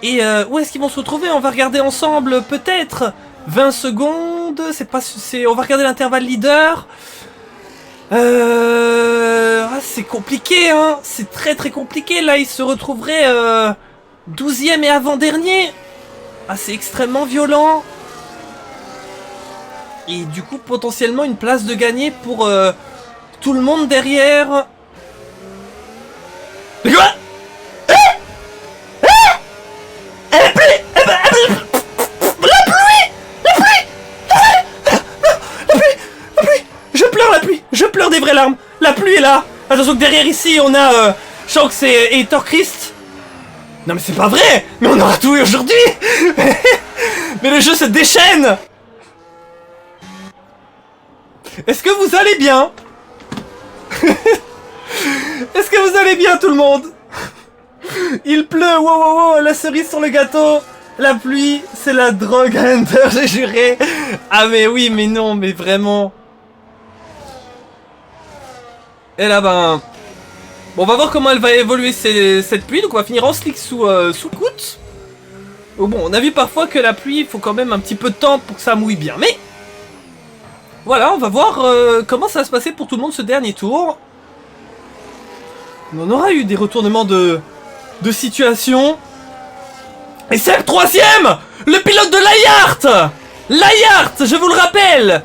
Et où est-ce qu'ils vont se retrouver? On va regarder ensemble, peut-être 20 secondes, on va regarder l'intervalle leader. C'est compliqué, hein. C'est très très compliqué, là, ils se retrouveraient 12e et avant-dernier. Ah, c'est extrêmement violent. Et du coup, potentiellement, une place de gagner pour tout le monde derrière. Mais quoi? Je pleure des vraies larmes. La pluie est là. Attention que derrière ici on a Shanks et Torchrist. Non mais c'est pas vrai. Mais on aura tout aujourd'hui. Mais le jeu se déchaîne. Est-ce que vous allez bien? Est-ce que vous allez bien tout le monde? Il pleut, wow, la cerise sur le gâteau. La pluie, c'est la drogue à Hunter, j'ai juré. Ah mais oui, mais non, mais vraiment. Et là, ben... Bon, on va voir comment elle va évoluer cette pluie. Donc on va finir en slick sous goutte. Oh, bon, on a vu parfois que la pluie, il faut quand même un petit peu de temps pour que ça mouille bien. Mais... Voilà, on va voir comment ça va se passer pour tout le monde ce dernier tour. On aura eu des retournements de situation. Et c'est le 3ème, le pilote de Layart. Layart, je vous le rappelle,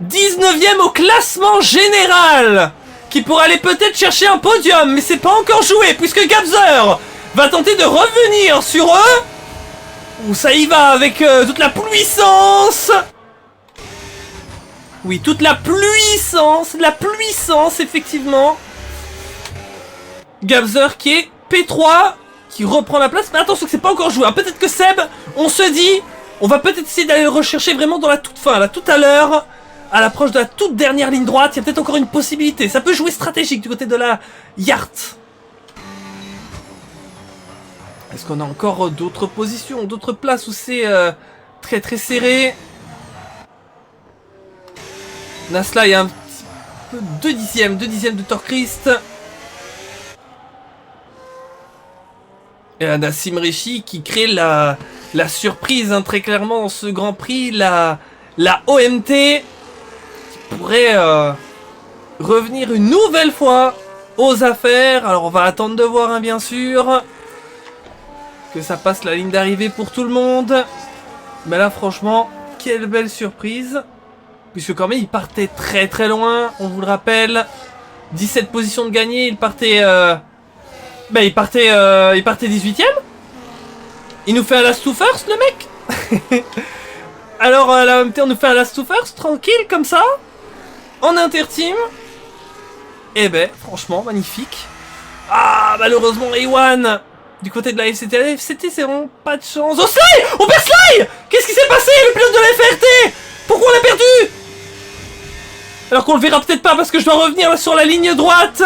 19ème au classement général, qui pourra aller peut-être chercher un podium, mais c'est pas encore joué, puisque Gabzer va tenter de revenir sur eux. Où ça y va avec toute la puissance. Oui, toute la puissance, effectivement. Gabzer qui est P3, qui reprend la place, mais attention que c'est pas encore joué. Hein. Peut-être que Seb, on se dit, on va peut-être essayer d'aller le rechercher vraiment dans la toute fin, là, tout à l'heure, à l'approche de la toute dernière ligne droite, il y a peut-être encore une possibilité. Ça peut jouer stratégique du côté de la Yart. Est-ce qu'on a encore d'autres positions, d'autres places où c'est très très serré? Nasla, il y a un petit peu 2 dixièmes de Torchrist. Nassim Rechi qui crée la surprise, hein, très clairement, dans ce Grand Prix, la OMT qui pourrait revenir une nouvelle fois aux affaires. Alors on va attendre de voir, hein, bien sûr, que ça passe la ligne d'arrivée pour tout le monde. Mais là, franchement, quelle belle surprise. Puisque quand même, il partait très très loin, on vous le rappelle. 17 positions de gagné, il partait... il partait 18ème. Il nous fait un last to first, le mec. Alors, la OMT, on nous fait un last to first, tranquille, comme ça. En interteam. Eh ben, franchement, magnifique. Ah, malheureusement, A1, du côté de la FCT, c'est vraiment pas de chance. Oh, Sly! On perd Sly! Qu'est-ce qui s'est passé, le pilote de la FRT? Pourquoi on l'a perdu? Alors qu'on le verra peut-être pas parce que je dois revenir là sur la ligne droite.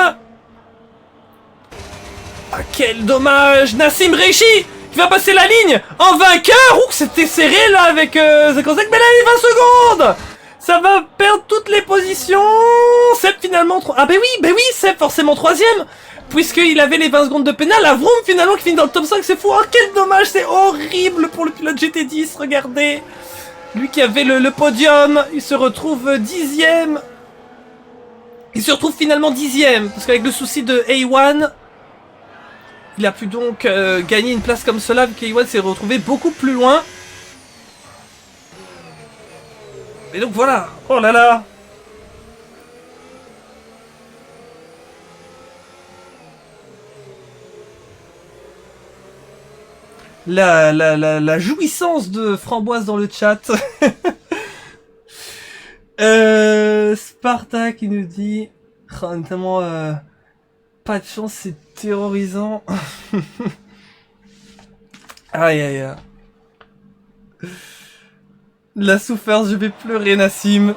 Ah, quel dommage. Nassim Rechi qui va passer la ligne en vainqueur. Ouh, c'était serré là avec Zakosek. Mais là, il est 20 secondes. Ça va perdre toutes les positions. Seb finalement... Ah ben oui, Seb forcément 3ème. Puisqu'il avait les 20 secondes de pénal. La Vroom finalement qui finit dans le top 5. C'est fou. Oh, quel dommage. C'est horrible pour le pilote GT10. Regardez. Lui qui avait le podium. Il se retrouve 10ème. Il se retrouve finalement 10ème. Parce qu'avec le souci de A1... Il a pu donc gagner une place comme cela, vu qu'A1 s'est retrouvé beaucoup plus loin. Et donc voilà. Oh là là. La jouissance de Framboise dans le chat. Sparta qui nous dit... Oh, notamment... Pas de chance, c'est terrorisant. Aïe aïe aïe. La souffrance, je vais pleurer, Nassim.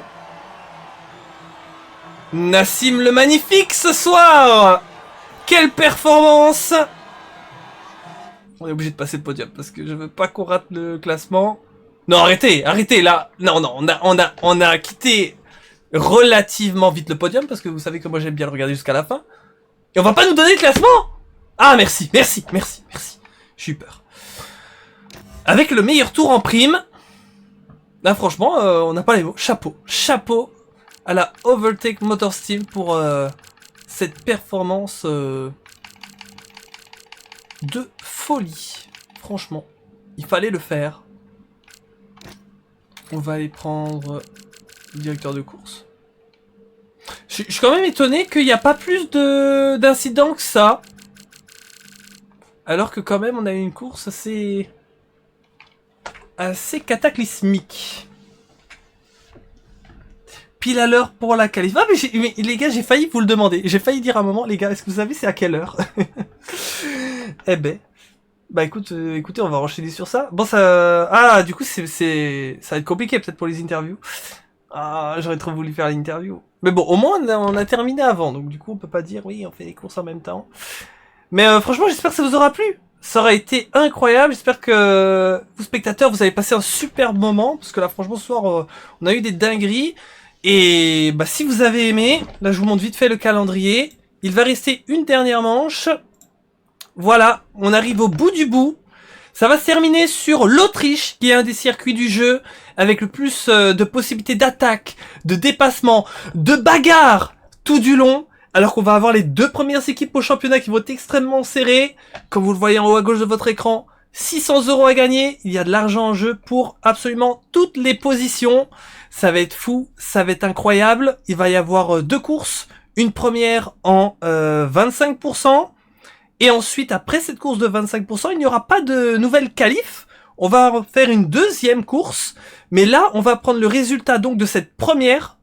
Nassim le magnifique ce soir. Quelle performance. On est obligé de passer le podium parce que je veux pas qu'on rate le classement. Non, arrêtez là. Non, on a quitté relativement vite le podium parce que vous savez que moi j'aime bien le regarder jusqu'à la fin. Et on va pas nous donner le classement? Ah, merci. J'ai eu peur. Avec le meilleur tour en prime. Là, franchement, on n'a pas les mots. Chapeau à la Overtake Motorsteam pour cette performance de folie. Franchement, il fallait le faire. On va aller prendre le directeur de course. Je suis quand même étonné qu'il n'y a pas plus d'incidents que ça. Alors que quand même on a eu une course assez cataclysmique. Pile à l'heure pour la qualif. Ah mais les gars, j'ai failli vous le demander. J'ai failli dire à un moment, les gars, est-ce que vous savez c'est à quelle heure? Eh ben. Bah écoutez, on va enchaîner sur ça. Bon ça... Ah du coup ça va être compliqué peut-être pour les interviews. Ah, j'aurais trop voulu faire l'interview. Mais bon, au moins on a terminé avant, donc du coup on peut pas dire oui, on fait les courses en même temps. Mais franchement, j'espère que ça vous aura plu. Ça aurait été incroyable. J'espère que vous spectateurs, vous avez passé un super moment, parce que là franchement ce soir on a eu des dingueries. Et bah si vous avez aimé, là je vous montre vite fait le calendrier. Il va rester une dernière manche. Voilà, on arrive au bout du bout. Ça va se terminer sur l'Autriche, qui est un des circuits du jeu avec le plus de possibilités d'attaque, de dépassement, de bagarre tout du long. Alors qu'on va avoir les deux premières équipes au championnat qui vont être extrêmement serrées. Comme vous le voyez en haut à gauche de votre écran, 600 € à gagner. Il y a de l'argent en jeu pour absolument toutes les positions. Ça va être fou, ça va être incroyable. Il va y avoir deux courses. Une première en 25%. Et ensuite, après cette course de 25%, il n'y aura pas de nouvelle qualif. On va faire une deuxième course. Mais là, on va prendre le résultat donc de cette première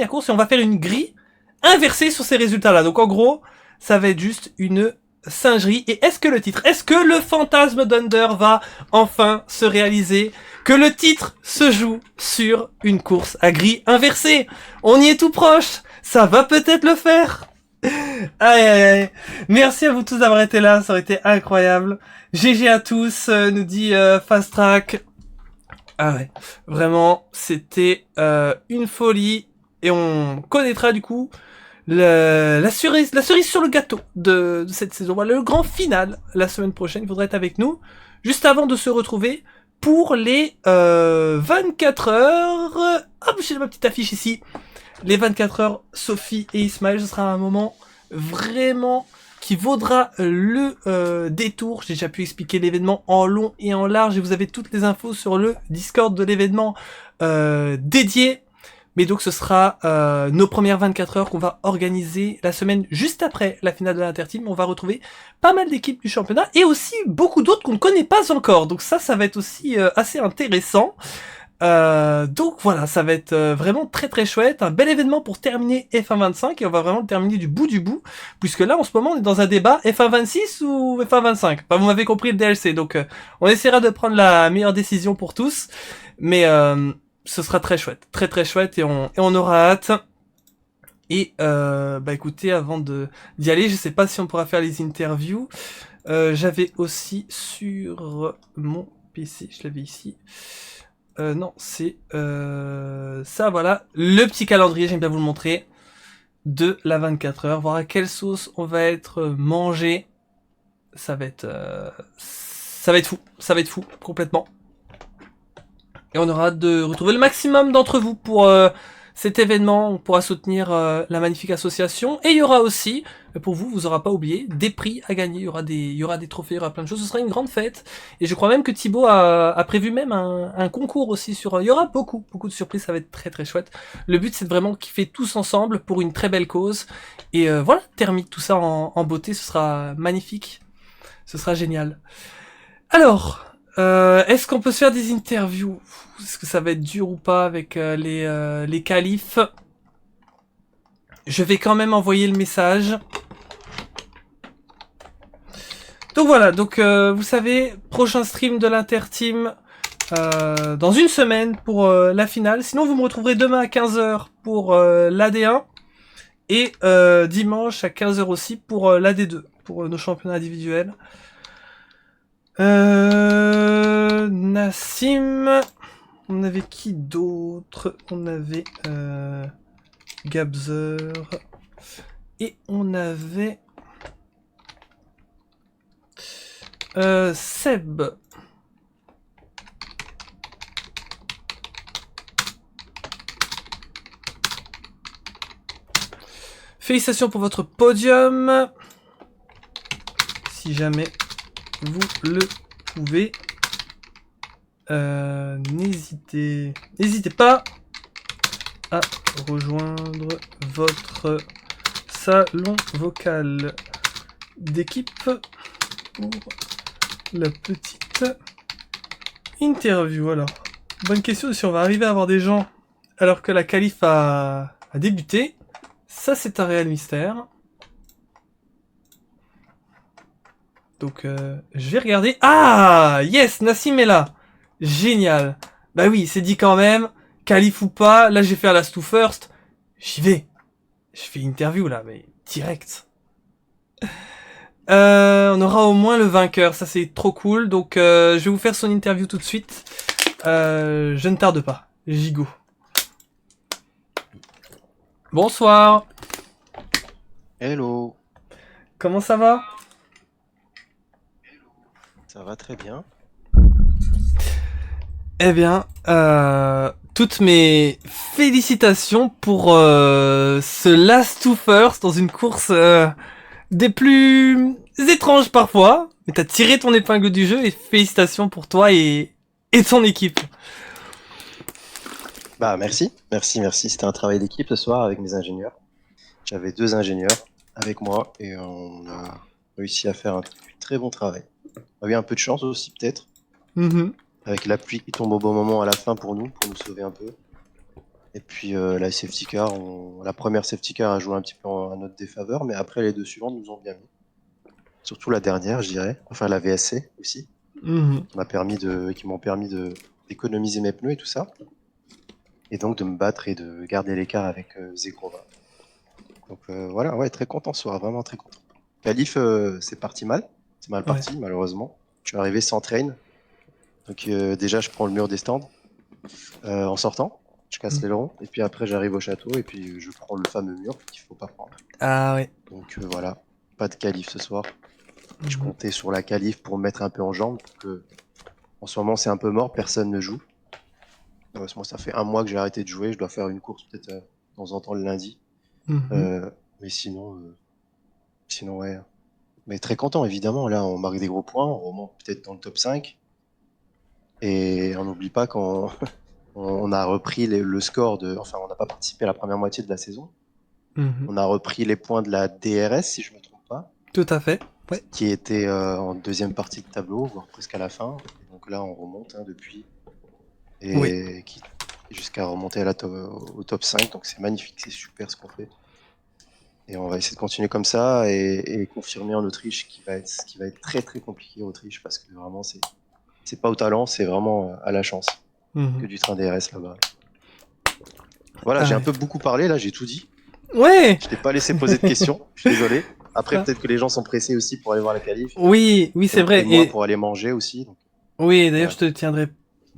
course et on va faire une grille inversée sur ces résultats-là. Donc en gros, ça va être juste une singerie. Et est-ce que le fantasme d'Under va enfin se réaliser? Que le titre se joue sur une course à grille inversée? On y est tout proche. Ça va peut-être le faire. Aïe aïe aïe. Merci à vous tous d'avoir été là, ça aurait été incroyable. GG à tous, nous dit Fast Track. Ah ouais, vraiment, c'était une folie. Et on connaîtra du coup la cerise sur le gâteau de cette saison. Voilà, le grand final la semaine prochaine. Il faudrait être avec nous juste avant de se retrouver pour les 24 heures. Hop, j'ai ma petite affiche ici. Les 24 heures, Sophie et Ismaël, ce sera un moment vraiment qui vaudra le détour. J'ai déjà pu expliquer l'événement en long et en large et vous avez toutes les infos sur le Discord de l'événement dédié. Mais donc ce sera nos premières 24 heures qu'on va organiser la semaine juste après la finale de l'Interteam. On va retrouver pas mal d'équipes du championnat et aussi beaucoup d'autres qu'on ne connaît pas encore. Donc ça va être aussi assez intéressant. Donc voilà, ça va être vraiment très très chouette, un bel événement pour terminer F1 25 et on va vraiment le terminer du bout, puisque là en ce moment on est dans un débat F1 26 ou F1 25. Enfin, vous m'avez compris le DLC, donc on essaiera de prendre la meilleure décision pour tous, mais ce sera très chouette et on aura hâte. Et bah écoutez, avant d'y aller, je sais pas si on pourra faire les interviews. J'avais aussi sur mon PC, je l'avais ici. Non, c'est ça, voilà. Le petit calendrier, j'aime bien vous le montrer, de la 24 heures. Voir à quelle sauce on va être mangé. Ça va être fou. Ça va être fou, complètement. Et on aura hâte de retrouver le maximum d'entre vous pour cet événement. On pourra soutenir la magnifique association. Et il y aura aussi, pour vous, vous aurez pas oublié, des prix à gagner. Il y aura des trophées, il y aura plein de choses. Ce sera une grande fête. Et je crois même que Thibaut a prévu même un concours aussi sur... Il y aura beaucoup de surprises. Ça va être très très chouette. Le but, c'est de vraiment kiffer tous ensemble pour une très belle cause. Et voilà, terminer tout ça en beauté. Ce sera magnifique. Ce sera génial. Alors... est-ce qu'on peut se faire des interviews? Est-ce que ça va être dur ou pas avec les qualifs? Je vais quand même envoyer le message. Donc voilà, donc vous savez, prochain stream de l'Interteam dans une semaine pour la finale. Sinon vous me retrouverez demain à 15h pour l'AD1 et dimanche à 15h aussi pour l'AD2, pour nos championnats individuels. Nassim, on avait qui d'autre? On avait Gabzer et on avait Seb. Félicitations pour votre podium. Si jamais vous le pouvez, n'hésitez pas à rejoindre votre salon vocal d'équipe pour la petite interview. Alors, bonne question si on va arriver à avoir des gens alors que la qualif a débuté. Ça, c'est un réel mystère. Donc, je vais regarder. Ah, yes, Nassim est là. Génial. Bah oui, c'est dit quand même. Qualif ou pas, là, j'ai fait un last to first. J'y vais. Je fais une interview, là, mais direct. On aura au moins le vainqueur. Ça, c'est trop cool. Donc, je vais vous faire son interview tout de suite. Je ne tarde pas. Gigot. Bonsoir. Hello, Comment ça va? ça va très bien. Eh bien, toutes mes félicitations pour ce last to first dans une course des plus étranges parfois. Mais t'as tiré ton épingle du jeu et félicitations pour toi et ton équipe. Bah merci. C'était un travail d'équipe ce soir avec mes ingénieurs. J'avais 2 ingénieurs avec moi et on a réussi à faire un très bon travail. On a eu un peu de chance aussi peut-être, avec la pluie qui tombe au bon moment à la fin pour nous sauver un peu. Et puis la safety car, la première safety car a joué un petit peu à notre défaveur, mais après les 2 suivantes nous ont bien mis. Surtout la dernière, je dirais, enfin la VSC aussi, qui m'ont permis d'économiser mes pneus et tout ça. Et donc de me battre et de garder l'écart avec Zegrova. Donc voilà, ouais, très content ce soir, vraiment très content. Qualif, c'est parti mal. C'est mal parti, malheureusement. Je suis arrivé sans train. Donc déjà, je prends le mur des stands en sortant. Je casse l'aileron, et puis après j'arrive au château, et puis je prends le fameux mur qu'il faut pas prendre. Ah ouais. Donc voilà, pas de qualif ce soir. Je Mhm. comptais sur la qualif pour me mettre un peu en jambe, parce que en ce moment c'est un peu mort, personne ne joue. Moi ça fait un mois que j'ai arrêté de jouer, je dois faire une course peut-être de temps en temps le lundi. Mhm. Mais sinon ouais. Mais très content évidemment, là on marque des gros points, on remonte peut-être dans le top 5. Et on n'oublie pas qu'on on a repris le score enfin on n'a pas participé à la première moitié de la saison. Mhm. On a repris les points de la DRS si je me trompe pas, Tout à fait. Ouais. qui était en deuxième partie de tableau, voire presque à la fin. Et donc là on remonte depuis. Et Oui. jusqu'à remonter au top 5, donc c'est magnifique, c'est super ce qu'on fait. Et on va essayer de continuer comme ça et confirmer en Autriche ce qui va être très très compliqué en Autriche parce que vraiment c'est pas au talent, c'est vraiment à la chance que Mhm. du train DRS là-bas. Voilà, Ah j'ai un ouais. peu beaucoup parlé là, j'ai tout dit. Ouais. Je t'ai pas laissé poser de questions, je suis désolé. Après Ah. peut-être que les gens sont pressés aussi pour aller voir la qualif Oui, oui, c'est vrai. et moi Et pour aller manger aussi. Donc, oui, d'ailleurs, voilà. je te tiendrai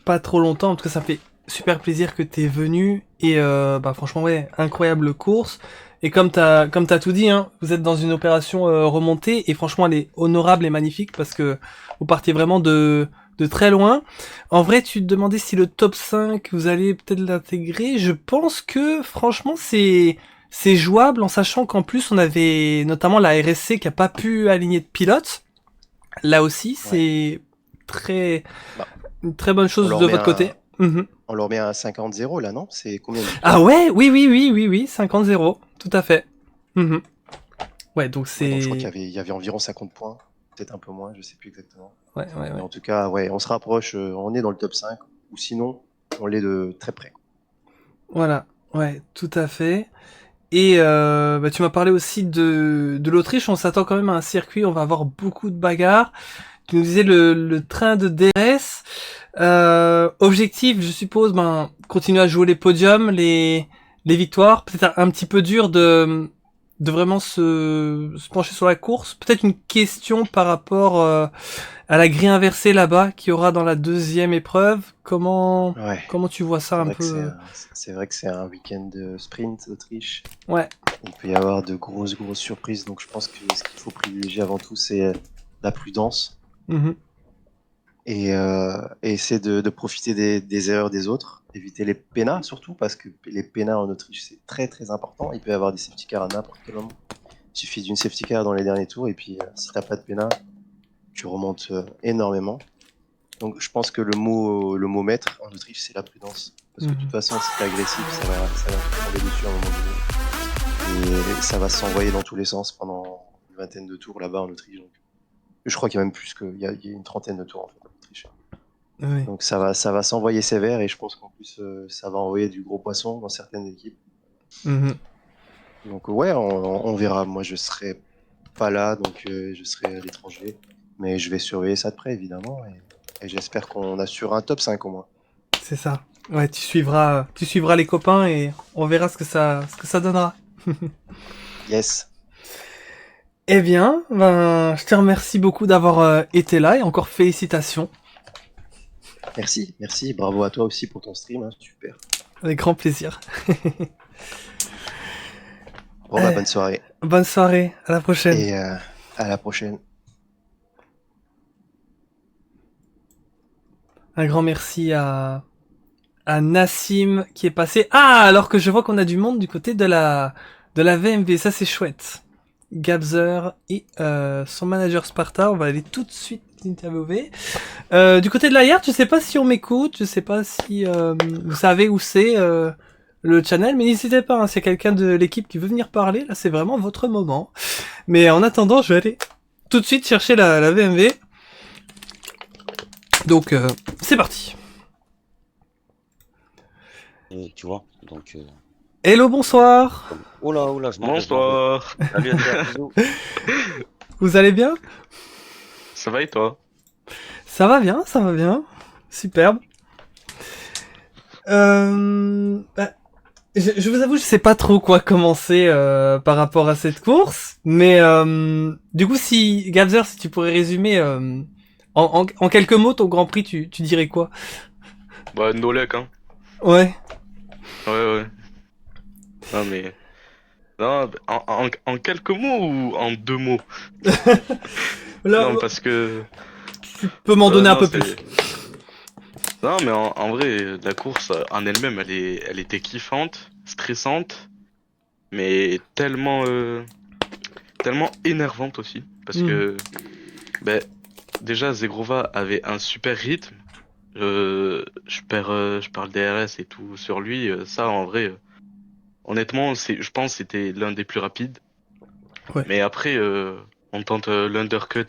pas trop longtemps, en tout cas, ça fait super plaisir que t'es venu. Et bah franchement, ouais, incroyable course. Et comme t'as tout dit, hein, vous êtes dans une opération remontée et franchement, elle est honorable et magnifique parce que vous partiez vraiment de très loin. En vrai, tu te demandais si le top 5, vous allez peut-être l'intégrer. Je pense que franchement, c'est jouable en sachant qu'en plus, on avait notamment la RSC qui a pas pu aligner de pilote. Là aussi, c'est très Bah, une très bonne on chose leur de met votre côté. Mhm. on leur met un 50-0 là, non? C'est combien de Ah victoires? ouais, oui, 50-0, tout à fait. Mhm. Ouais, donc Ouais, donc je crois c'est... qu'il y avait environ 50 points, peut-être un peu moins, je sais plus exactement. Ouais. Mais en tout cas, ouais, on se rapproche, on est dans le top 5, ou sinon, on l'est de très près. Voilà, ouais, tout à fait. Et bah, tu m'as parlé aussi de l'Autriche, on s'attend quand même à un circuit, on va avoir beaucoup de bagarres. Tu nous disais le train de DRS. Objectif, je suppose, ben, continuer à jouer les podiums, les victoires. Peut-être un petit peu dur de vraiment se pencher sur la course. Peut-être une question par rapport à la grille inversée là-bas qu'il y aura dans la deuxième épreuve. Ouais, Comment tu vois ça c'est un vrai que peu c'est vrai que c'est un week-end de sprint Autriche. Ouais, Il peut y avoir de grosses surprises, donc je pense que ce qu'il faut privilégier avant tout, c'est la prudence mhm, et essayer de profiter des erreurs des autres, éviter les pénals surtout, parce que les pénals en Autriche, c'est très très important. Il peut y avoir des safety cars à n'importe quel moment. Il suffit d'une safety car dans les derniers tours, et puis si t'as pas de pénal, tu remontes énormément. Donc je pense que le mot maître en Autriche, c'est la prudence. Parce que de toute mhm. façon, si t'es agressif, ça va te tomber dessus à un moment donné. Et ça va s'envoyer dans tous les sens pendant une vingtaine de tours là-bas en Autriche. Donc, je crois qu'il y a même plus il y a une trentaine de tours en fait en Autriche. Oui. Donc ça va s'envoyer sévère et je pense qu'en plus ça va envoyer du gros poisson dans certaines équipes. Mhm. Donc ouais, on verra. Moi je serai pas là, donc je serai à l'étranger. Mais je vais surveiller ça de près évidemment. Et j'espère qu'on assure un top 5 au moins. C'est ça. Ouais, tu suivras les copains et on verra ce que ça donnera. Yes. Eh bien, ben, je te remercie beaucoup d'avoir été là et encore félicitations. Merci. Bravo à toi aussi pour ton stream, hein, super. Avec grand plaisir. Bon bah bonne soirée Bonne soirée, à la prochaine. et à la prochaine. Un grand merci à Nassim qui est passé. Ah, alors que je vois qu'on a du monde du côté de la VMV, ça c'est chouette. Gabzer et son manager Sparta, on va aller tout de suite l'interviewer. Du côté de la Yard, je sais pas si on m'écoute, je sais pas si vous savez où c'est le channel, mais n'hésitez pas, hein, s'il y a quelqu'un de l'équipe qui veut venir parler, là c'est vraiment votre moment. Mais en attendant, je vais aller tout de suite chercher la VMV. Donc c'est parti. Et tu vois, donc. Hello, bonsoir. Oh là, je m'en Bonsoir. Salut à toi, bisous. Vous allez bien? Ça va et toi? Ça va bien. Superbe. Bah, je vous avoue, je sais pas trop quoi commencer par rapport à cette course, mais du coup, si Gabzer, si tu pourrais résumer en quelques mots ton Grand Prix, tu dirais quoi? Bah, no luck, hein. Ouais. Ouais. Non, mais. Non, en quelques mots ou en 2 mots? Là, Non, parce que. tu peux m'en donner un peu plus. Non, mais en vrai, la course en elle-même, elle était kiffante, stressante, mais tellement énervante aussi. Parce Hmm. que, ben, déjà, Zegrova avait un super rythme. Je perds le DRS et tout sur lui. Ça, en vrai, honnêtement, je pense que c'était l'un des plus rapides. Ouais. Mais après, on tente l'undercut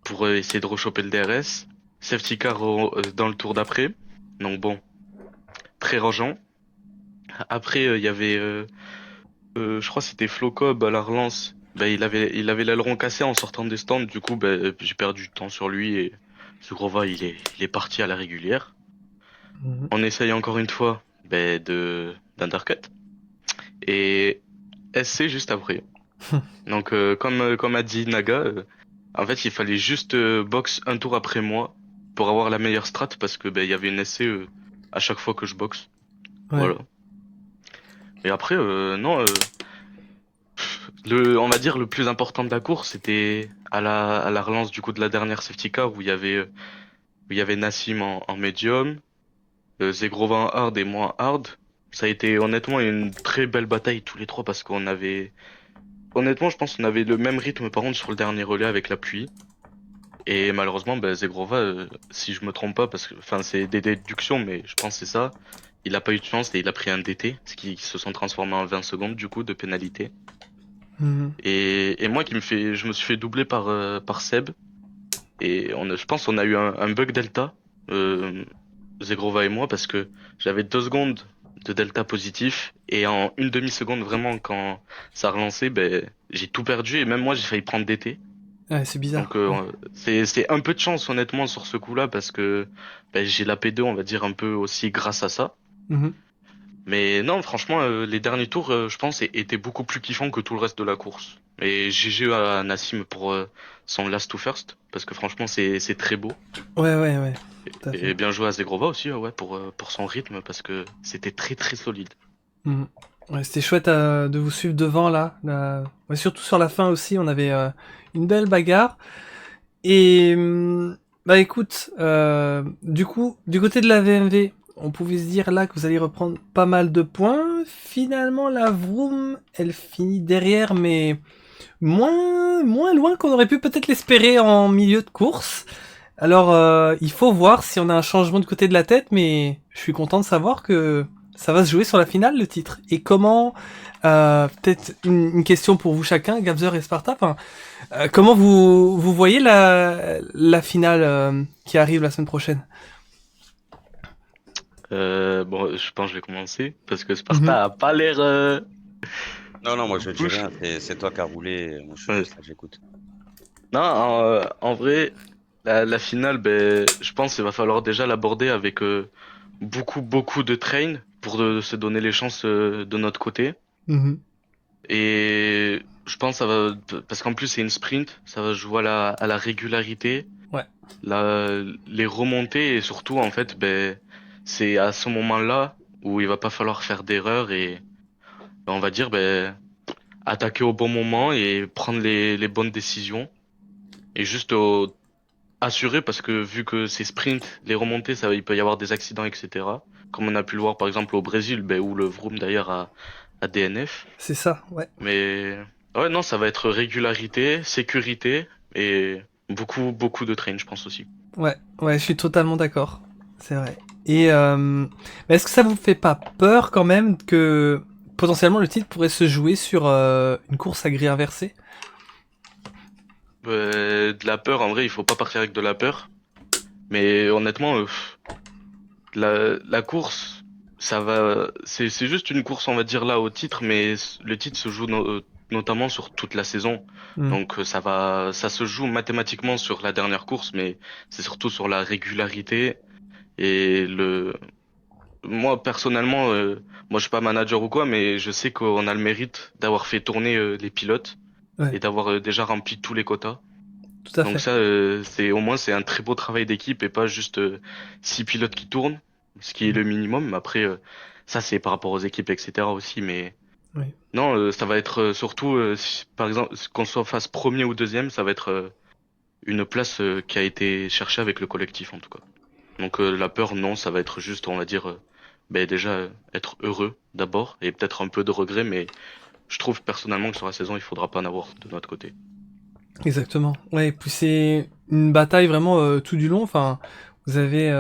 pour essayer de rechoper le DRS. Safety car dans le tour d'après. Donc bon, très rangeant. Après, il y avait, je crois que c'était Flo Cobb à la relance. Ben, il avait l'aileron cassé en sortant des stands. Du coup, ben, j'ai perdu du temps sur lui et Zugrova, il est parti à la régulière. Mhm. On essaye encore une fois ben, d'undercut. Et SC juste après. Donc, comme a dit Naga, en fait, il fallait juste box un tour après moi pour avoir la meilleure strat parce que ben, il y avait une SC à chaque fois que je boxe. Ouais. Voilà. Et après, non, on va dire le plus important de la course, c'était à la relance du coup de la dernière safety car où il y avait Nassim en medium, Zegrova en hard et moi en hard. Ça a été honnêtement une très belle bataille tous les trois parce qu'on avait, honnêtement, je pense qu'on avait le même rythme par contre sur le dernier relais avec la pluie. Et malheureusement, bah, Zegrova, si je me trompe pas, parce que, enfin, c'est des déductions, mais je pense que c'est ça. Il a pas eu de chance et il a pris un DT, ce qui se sont transformés en 20 secondes du coup de pénalité. Mhm. Et moi je me suis fait doubler par Seb. Et je pense qu'on a eu un bug delta, euh, Zegrova et moi, parce que j'avais 2 secondes de delta positif. Et en une demi-seconde, vraiment, quand ça a relancé, ben, j'ai tout perdu. Et même moi, j'ai failli prendre DT. Ouais, c'est bizarre. Donc Ouais. c'est un peu de chance honnêtement sur ce coup-là parce que ben, j'ai la P2 on va dire un peu aussi grâce à ça. Mhm. Mais non franchement les derniers tours je pense étaient beaucoup plus kiffants que tout le reste de la course. Et GG à Nassim pour son last to first parce que franchement c'est très beau. Ouais. Tout à fait. Et bien joué à Zegrova aussi ouais pour son rythme parce que c'était très très solide. Mhm. Ouais, c'était chouette de vous suivre devant là. Ouais, surtout sur la fin aussi, on avait une belle bagarre. Et bah écoute, du coup, du côté de la VMV, on pouvait se dire là que vous allez reprendre pas mal de points. Finalement, la Vroom, elle finit derrière, mais moins loin qu'on aurait pu peut-être l'espérer en milieu de course. Alors, il faut voir si on a un changement de côté de la tête, mais je suis content de savoir que ça va se jouer sur la finale, le titre. Et comment, peut-être une question pour vous chacun, Gabzer et Sparta, enfin, comment vous voyez la finale qui arrive la semaine prochaine? Bon je pense que je vais commencer parce que Mhm. Sparta a pas l'air Non, moi je dis push. rien, c'est toi qui as roulé, moi je suis Ouais. juste là, j'écoute. Non, en vrai, la finale, ben, je pense qu'il va falloir déjà l'aborder avec beaucoup de train pour se donner les chances de notre côté. Mhm. Et je pense que ça va, parce qu'en plus c'est une sprint, ça va jouer à la régularité, Ouais. les remontées et surtout en fait, ben, c'est à ce moment-là où il va pas falloir faire d'erreurs et ben, on va dire ben, attaquer au bon moment et prendre les bonnes décisions. Et juste assuré parce que vu que c'est sprint, les remontées, il peut y avoir des accidents, etc. Comme on a pu le voir par exemple au Brésil, ben, où le Vroom d'ailleurs a DNF. C'est ça, ouais. Mais ouais, non, ça va être régularité, sécurité et beaucoup de train, je pense aussi. Ouais, je suis totalement d'accord. C'est vrai. Et mais est-ce que ça vous fait pas peur quand même que potentiellement le titre pourrait se jouer sur une course à grille inversée? De la peur, en vrai, il faut pas partir avec de la peur. Mais honnêtement, la course, c'est juste une course, on va dire là au titre, mais le titre se joue notamment sur toute la saison. Hmm. Donc ça se joue mathématiquement sur la dernière course, mais c'est surtout sur la régularité et moi personnellement, moi je suis pas manager ou quoi, mais je sais qu'on a le mérite d'avoir fait tourner les pilotes Ouais, et d'avoir déjà rempli tous les quotas. tout à Donc fait. ça, c'est au moins c'est un très beau travail d'équipe et pas juste 6 pilotes qui tournent, ce qui est le minimum. Mais après, ça c'est par rapport aux équipes, etc. aussi, mais Oui. non, ça va être surtout, par exemple, qu'on soit face premier ou deuxième, ça va être une place qui a été cherchée avec le collectif en tout cas. Donc la peur, non, ça va être juste, on va dire, déjà être heureux d'abord et peut-être un peu de regret, mais je trouve personnellement que sur la saison, il faudra pas en avoir de notre côté. Exactement. Ouais, puis c'est une bataille vraiment tout du long. Enfin, vous avez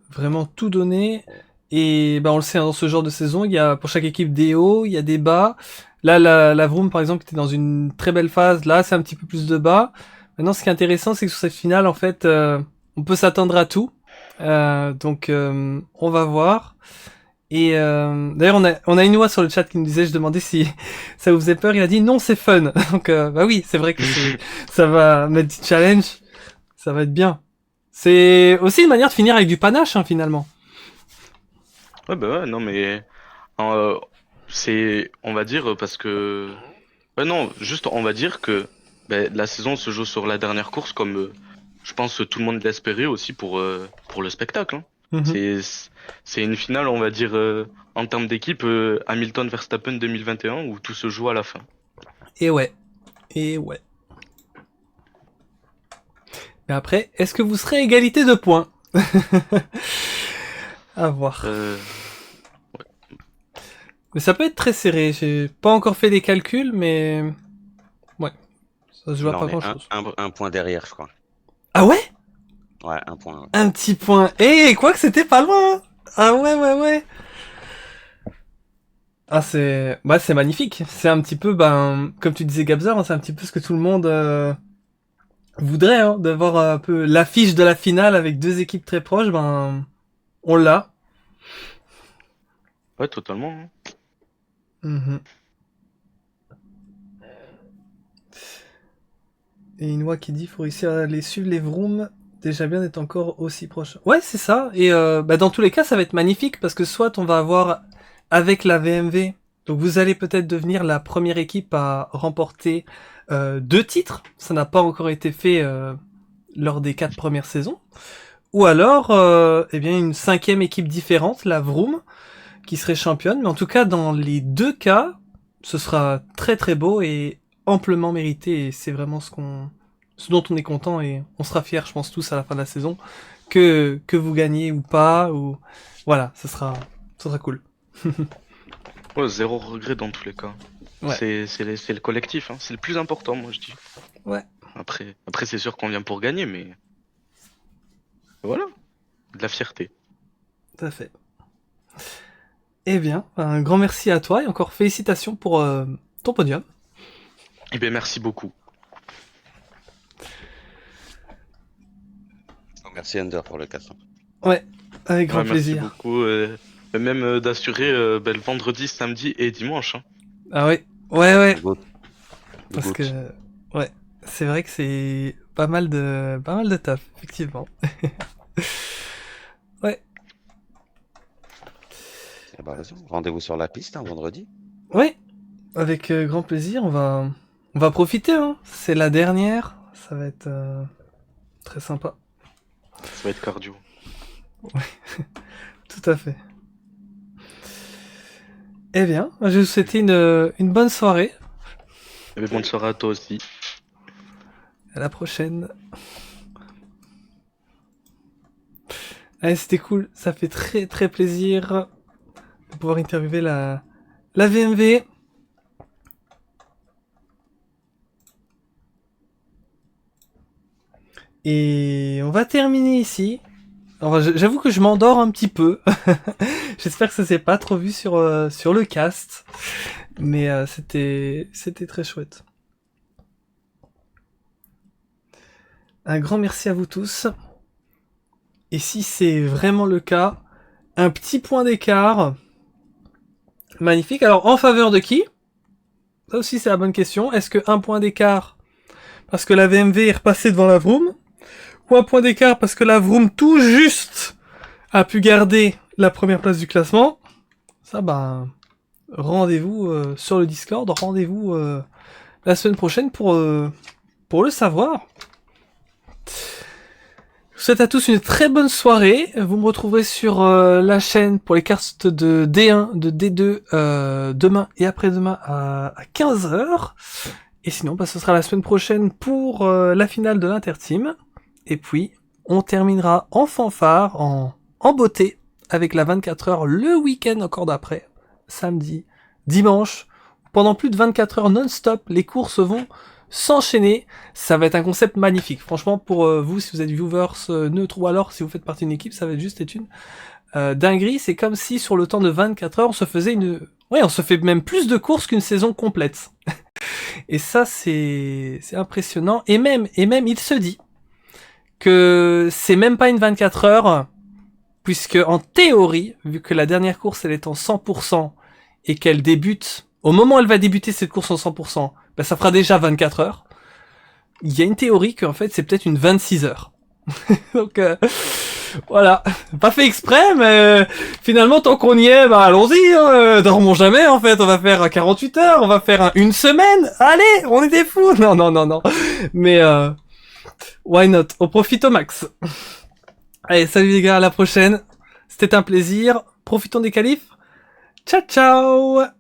vraiment tout donné. Et bah, on le sait, hein, dans ce genre de saison, il y a pour chaque équipe des hauts, il y a des bas. Là, la Vroom, par exemple, était dans une très belle phase. Là, c'est un petit peu plus de bas. Maintenant, ce qui est intéressant, c'est que sur cette finale, en fait, on peut s'attendre à tout. Donc, on va voir. Et d'ailleurs, on a Inoua sur le chat qui nous disait, je demandais si ça vous faisait peur. Il a dit non, c'est fun. Donc, bah oui, c'est vrai que ça va mettre du challenge. Ça va être bien. C'est aussi une manière de finir avec du panache, hein, finalement. Ouais, bah ouais, non, mais c'est, on va dire, parce que, ouais, non, juste, on va dire que la saison se joue sur la dernière course, comme je pense que tout le monde l'espérait aussi pour le spectacle. Hein. Mhm. C'est une finale, on va dire, en termes d'équipe, Hamilton-Verstappen 2021, où tout se joue à la fin. Et ouais. Et ouais. Mais après, est-ce que vous serez à égalité de points? À voir. Mais ça peut être très serré. J'ai pas encore fait les calculs, mais ouais, ça se joue à Là, pas on est grand-chose. un point derrière, je crois. Ah ouais? Ouais, un point. Ouais. Un petit point. Eh, quoi que c'était pas loin. Hein. Ah ouais. Ah c'est magnifique. C'est un petit peu comme tu disais Gabzer, hein, c'est un petit peu ce que tout le monde voudrait, hein, d'avoir un peu l'affiche de la finale avec deux équipes très proches. On l'a. Ouais, totalement. Hein. Mhm. Et Inoua qui dit faut réussir à les suivre les Vroom, déjà bien d'être encore aussi proche. Ouais, c'est ça. Et dans tous les cas, ça va être magnifique parce que soit on va avoir avec la VMV, donc vous allez peut-être devenir la première équipe à remporter 2 titres. Ça n'a pas encore été fait lors des 4 premières saisons. Ou alors, une 5e équipe différente, la Vroom, qui serait championne. Mais en tout cas, dans les 2 cas, ce sera très très beau et amplement mérité. Et c'est vraiment ce dont on est content et on sera fiers, je pense tous à la fin de la saison, que vous gagnez ou pas, ou voilà, ça sera cool. Ouais, zéro regret dans tous les cas. Ouais. C'est le collectif, hein. C'est le plus important, moi je dis. Ouais. Après c'est sûr qu'on vient pour gagner, mais voilà, de la fierté. Tout à fait. Eh bien, un grand merci à toi et encore félicitations pour ton podium. Eh bien, merci beaucoup. Merci Ender pour le 400. Ouais, avec grand Ouais, merci plaisir. beaucoup. Même d'assurer le vendredi, samedi et dimanche. Hein. Ah ouais. Good. Parce Good. que ouais, c'est vrai que c'est pas mal de taf, effectivement. Ouais. Eh ben, vas-y, rendez-vous sur la piste, hein, vendredi. Ouais, avec grand plaisir, on va profiter, hein. C'est la dernière, ça va être très sympa. Ça va être cardio. Tout à fait. Eh bien, je vais vous souhaiter une bonne soirée. Et bonne soirée à toi aussi. À la prochaine. Allez, c'était cool, ça fait très très plaisir de pouvoir interviewer la VMV. Et on va terminer ici. Alors, j'avoue que je m'endors un petit peu. J'espère que ça s'est pas trop vu sur le cast. Mais c'était très chouette. Un grand merci à vous tous. Et si c'est vraiment le cas, un petit point d'écart. Magnifique. Alors, en faveur de qui? Ça aussi, c'est la bonne question. Est-ce que un point d'écart parce que la VMV est repassée devant la Vroom? Ou un point d'écart parce que la Vroom tout juste a pu garder la première place du classement? Ça, rendez-vous sur le Discord. Rendez-vous la semaine prochaine pour le savoir. Je vous souhaite à tous une très bonne soirée. Vous me retrouverez sur la chaîne pour les cartes de D1, de D2 demain et après-demain à 15h. Et sinon, ce sera la semaine prochaine pour la finale de l'Interteam. Et puis, on terminera en fanfare, en beauté, avec la 24h le week-end encore d'après, samedi, dimanche. Pendant plus de 24 heures non-stop, les courses vont s'enchaîner. Ça va être un concept magnifique. Franchement, pour vous, si vous êtes viewers neutres ou alors si vous faites partie d'une équipe, ça va être juste une dinguerie. C'est comme si sur le temps de 24 heures, on se faisait on se fait même plus de courses qu'une saison complète. Et ça, c'est impressionnant. Et même, il se dit que c'est même pas une 24 heures, puisque en théorie, vu que la dernière course, elle est en 100%, et qu'elle débute, au moment où elle va débuter cette course en 100%, ça fera déjà 24 heures. Il y a une théorie qu'en fait, c'est peut-être une 26 heures. Donc, voilà. Pas fait exprès, mais finalement, tant qu'on y est, allons-y, dormons jamais, en fait. On va faire 48 heures, on va faire une semaine. Allez, on est des fous. Non. Mais, why not? On profite au max. Allez, salut les gars, à la prochaine. C'était un plaisir. Profitons des qualifs. Ciao, ciao!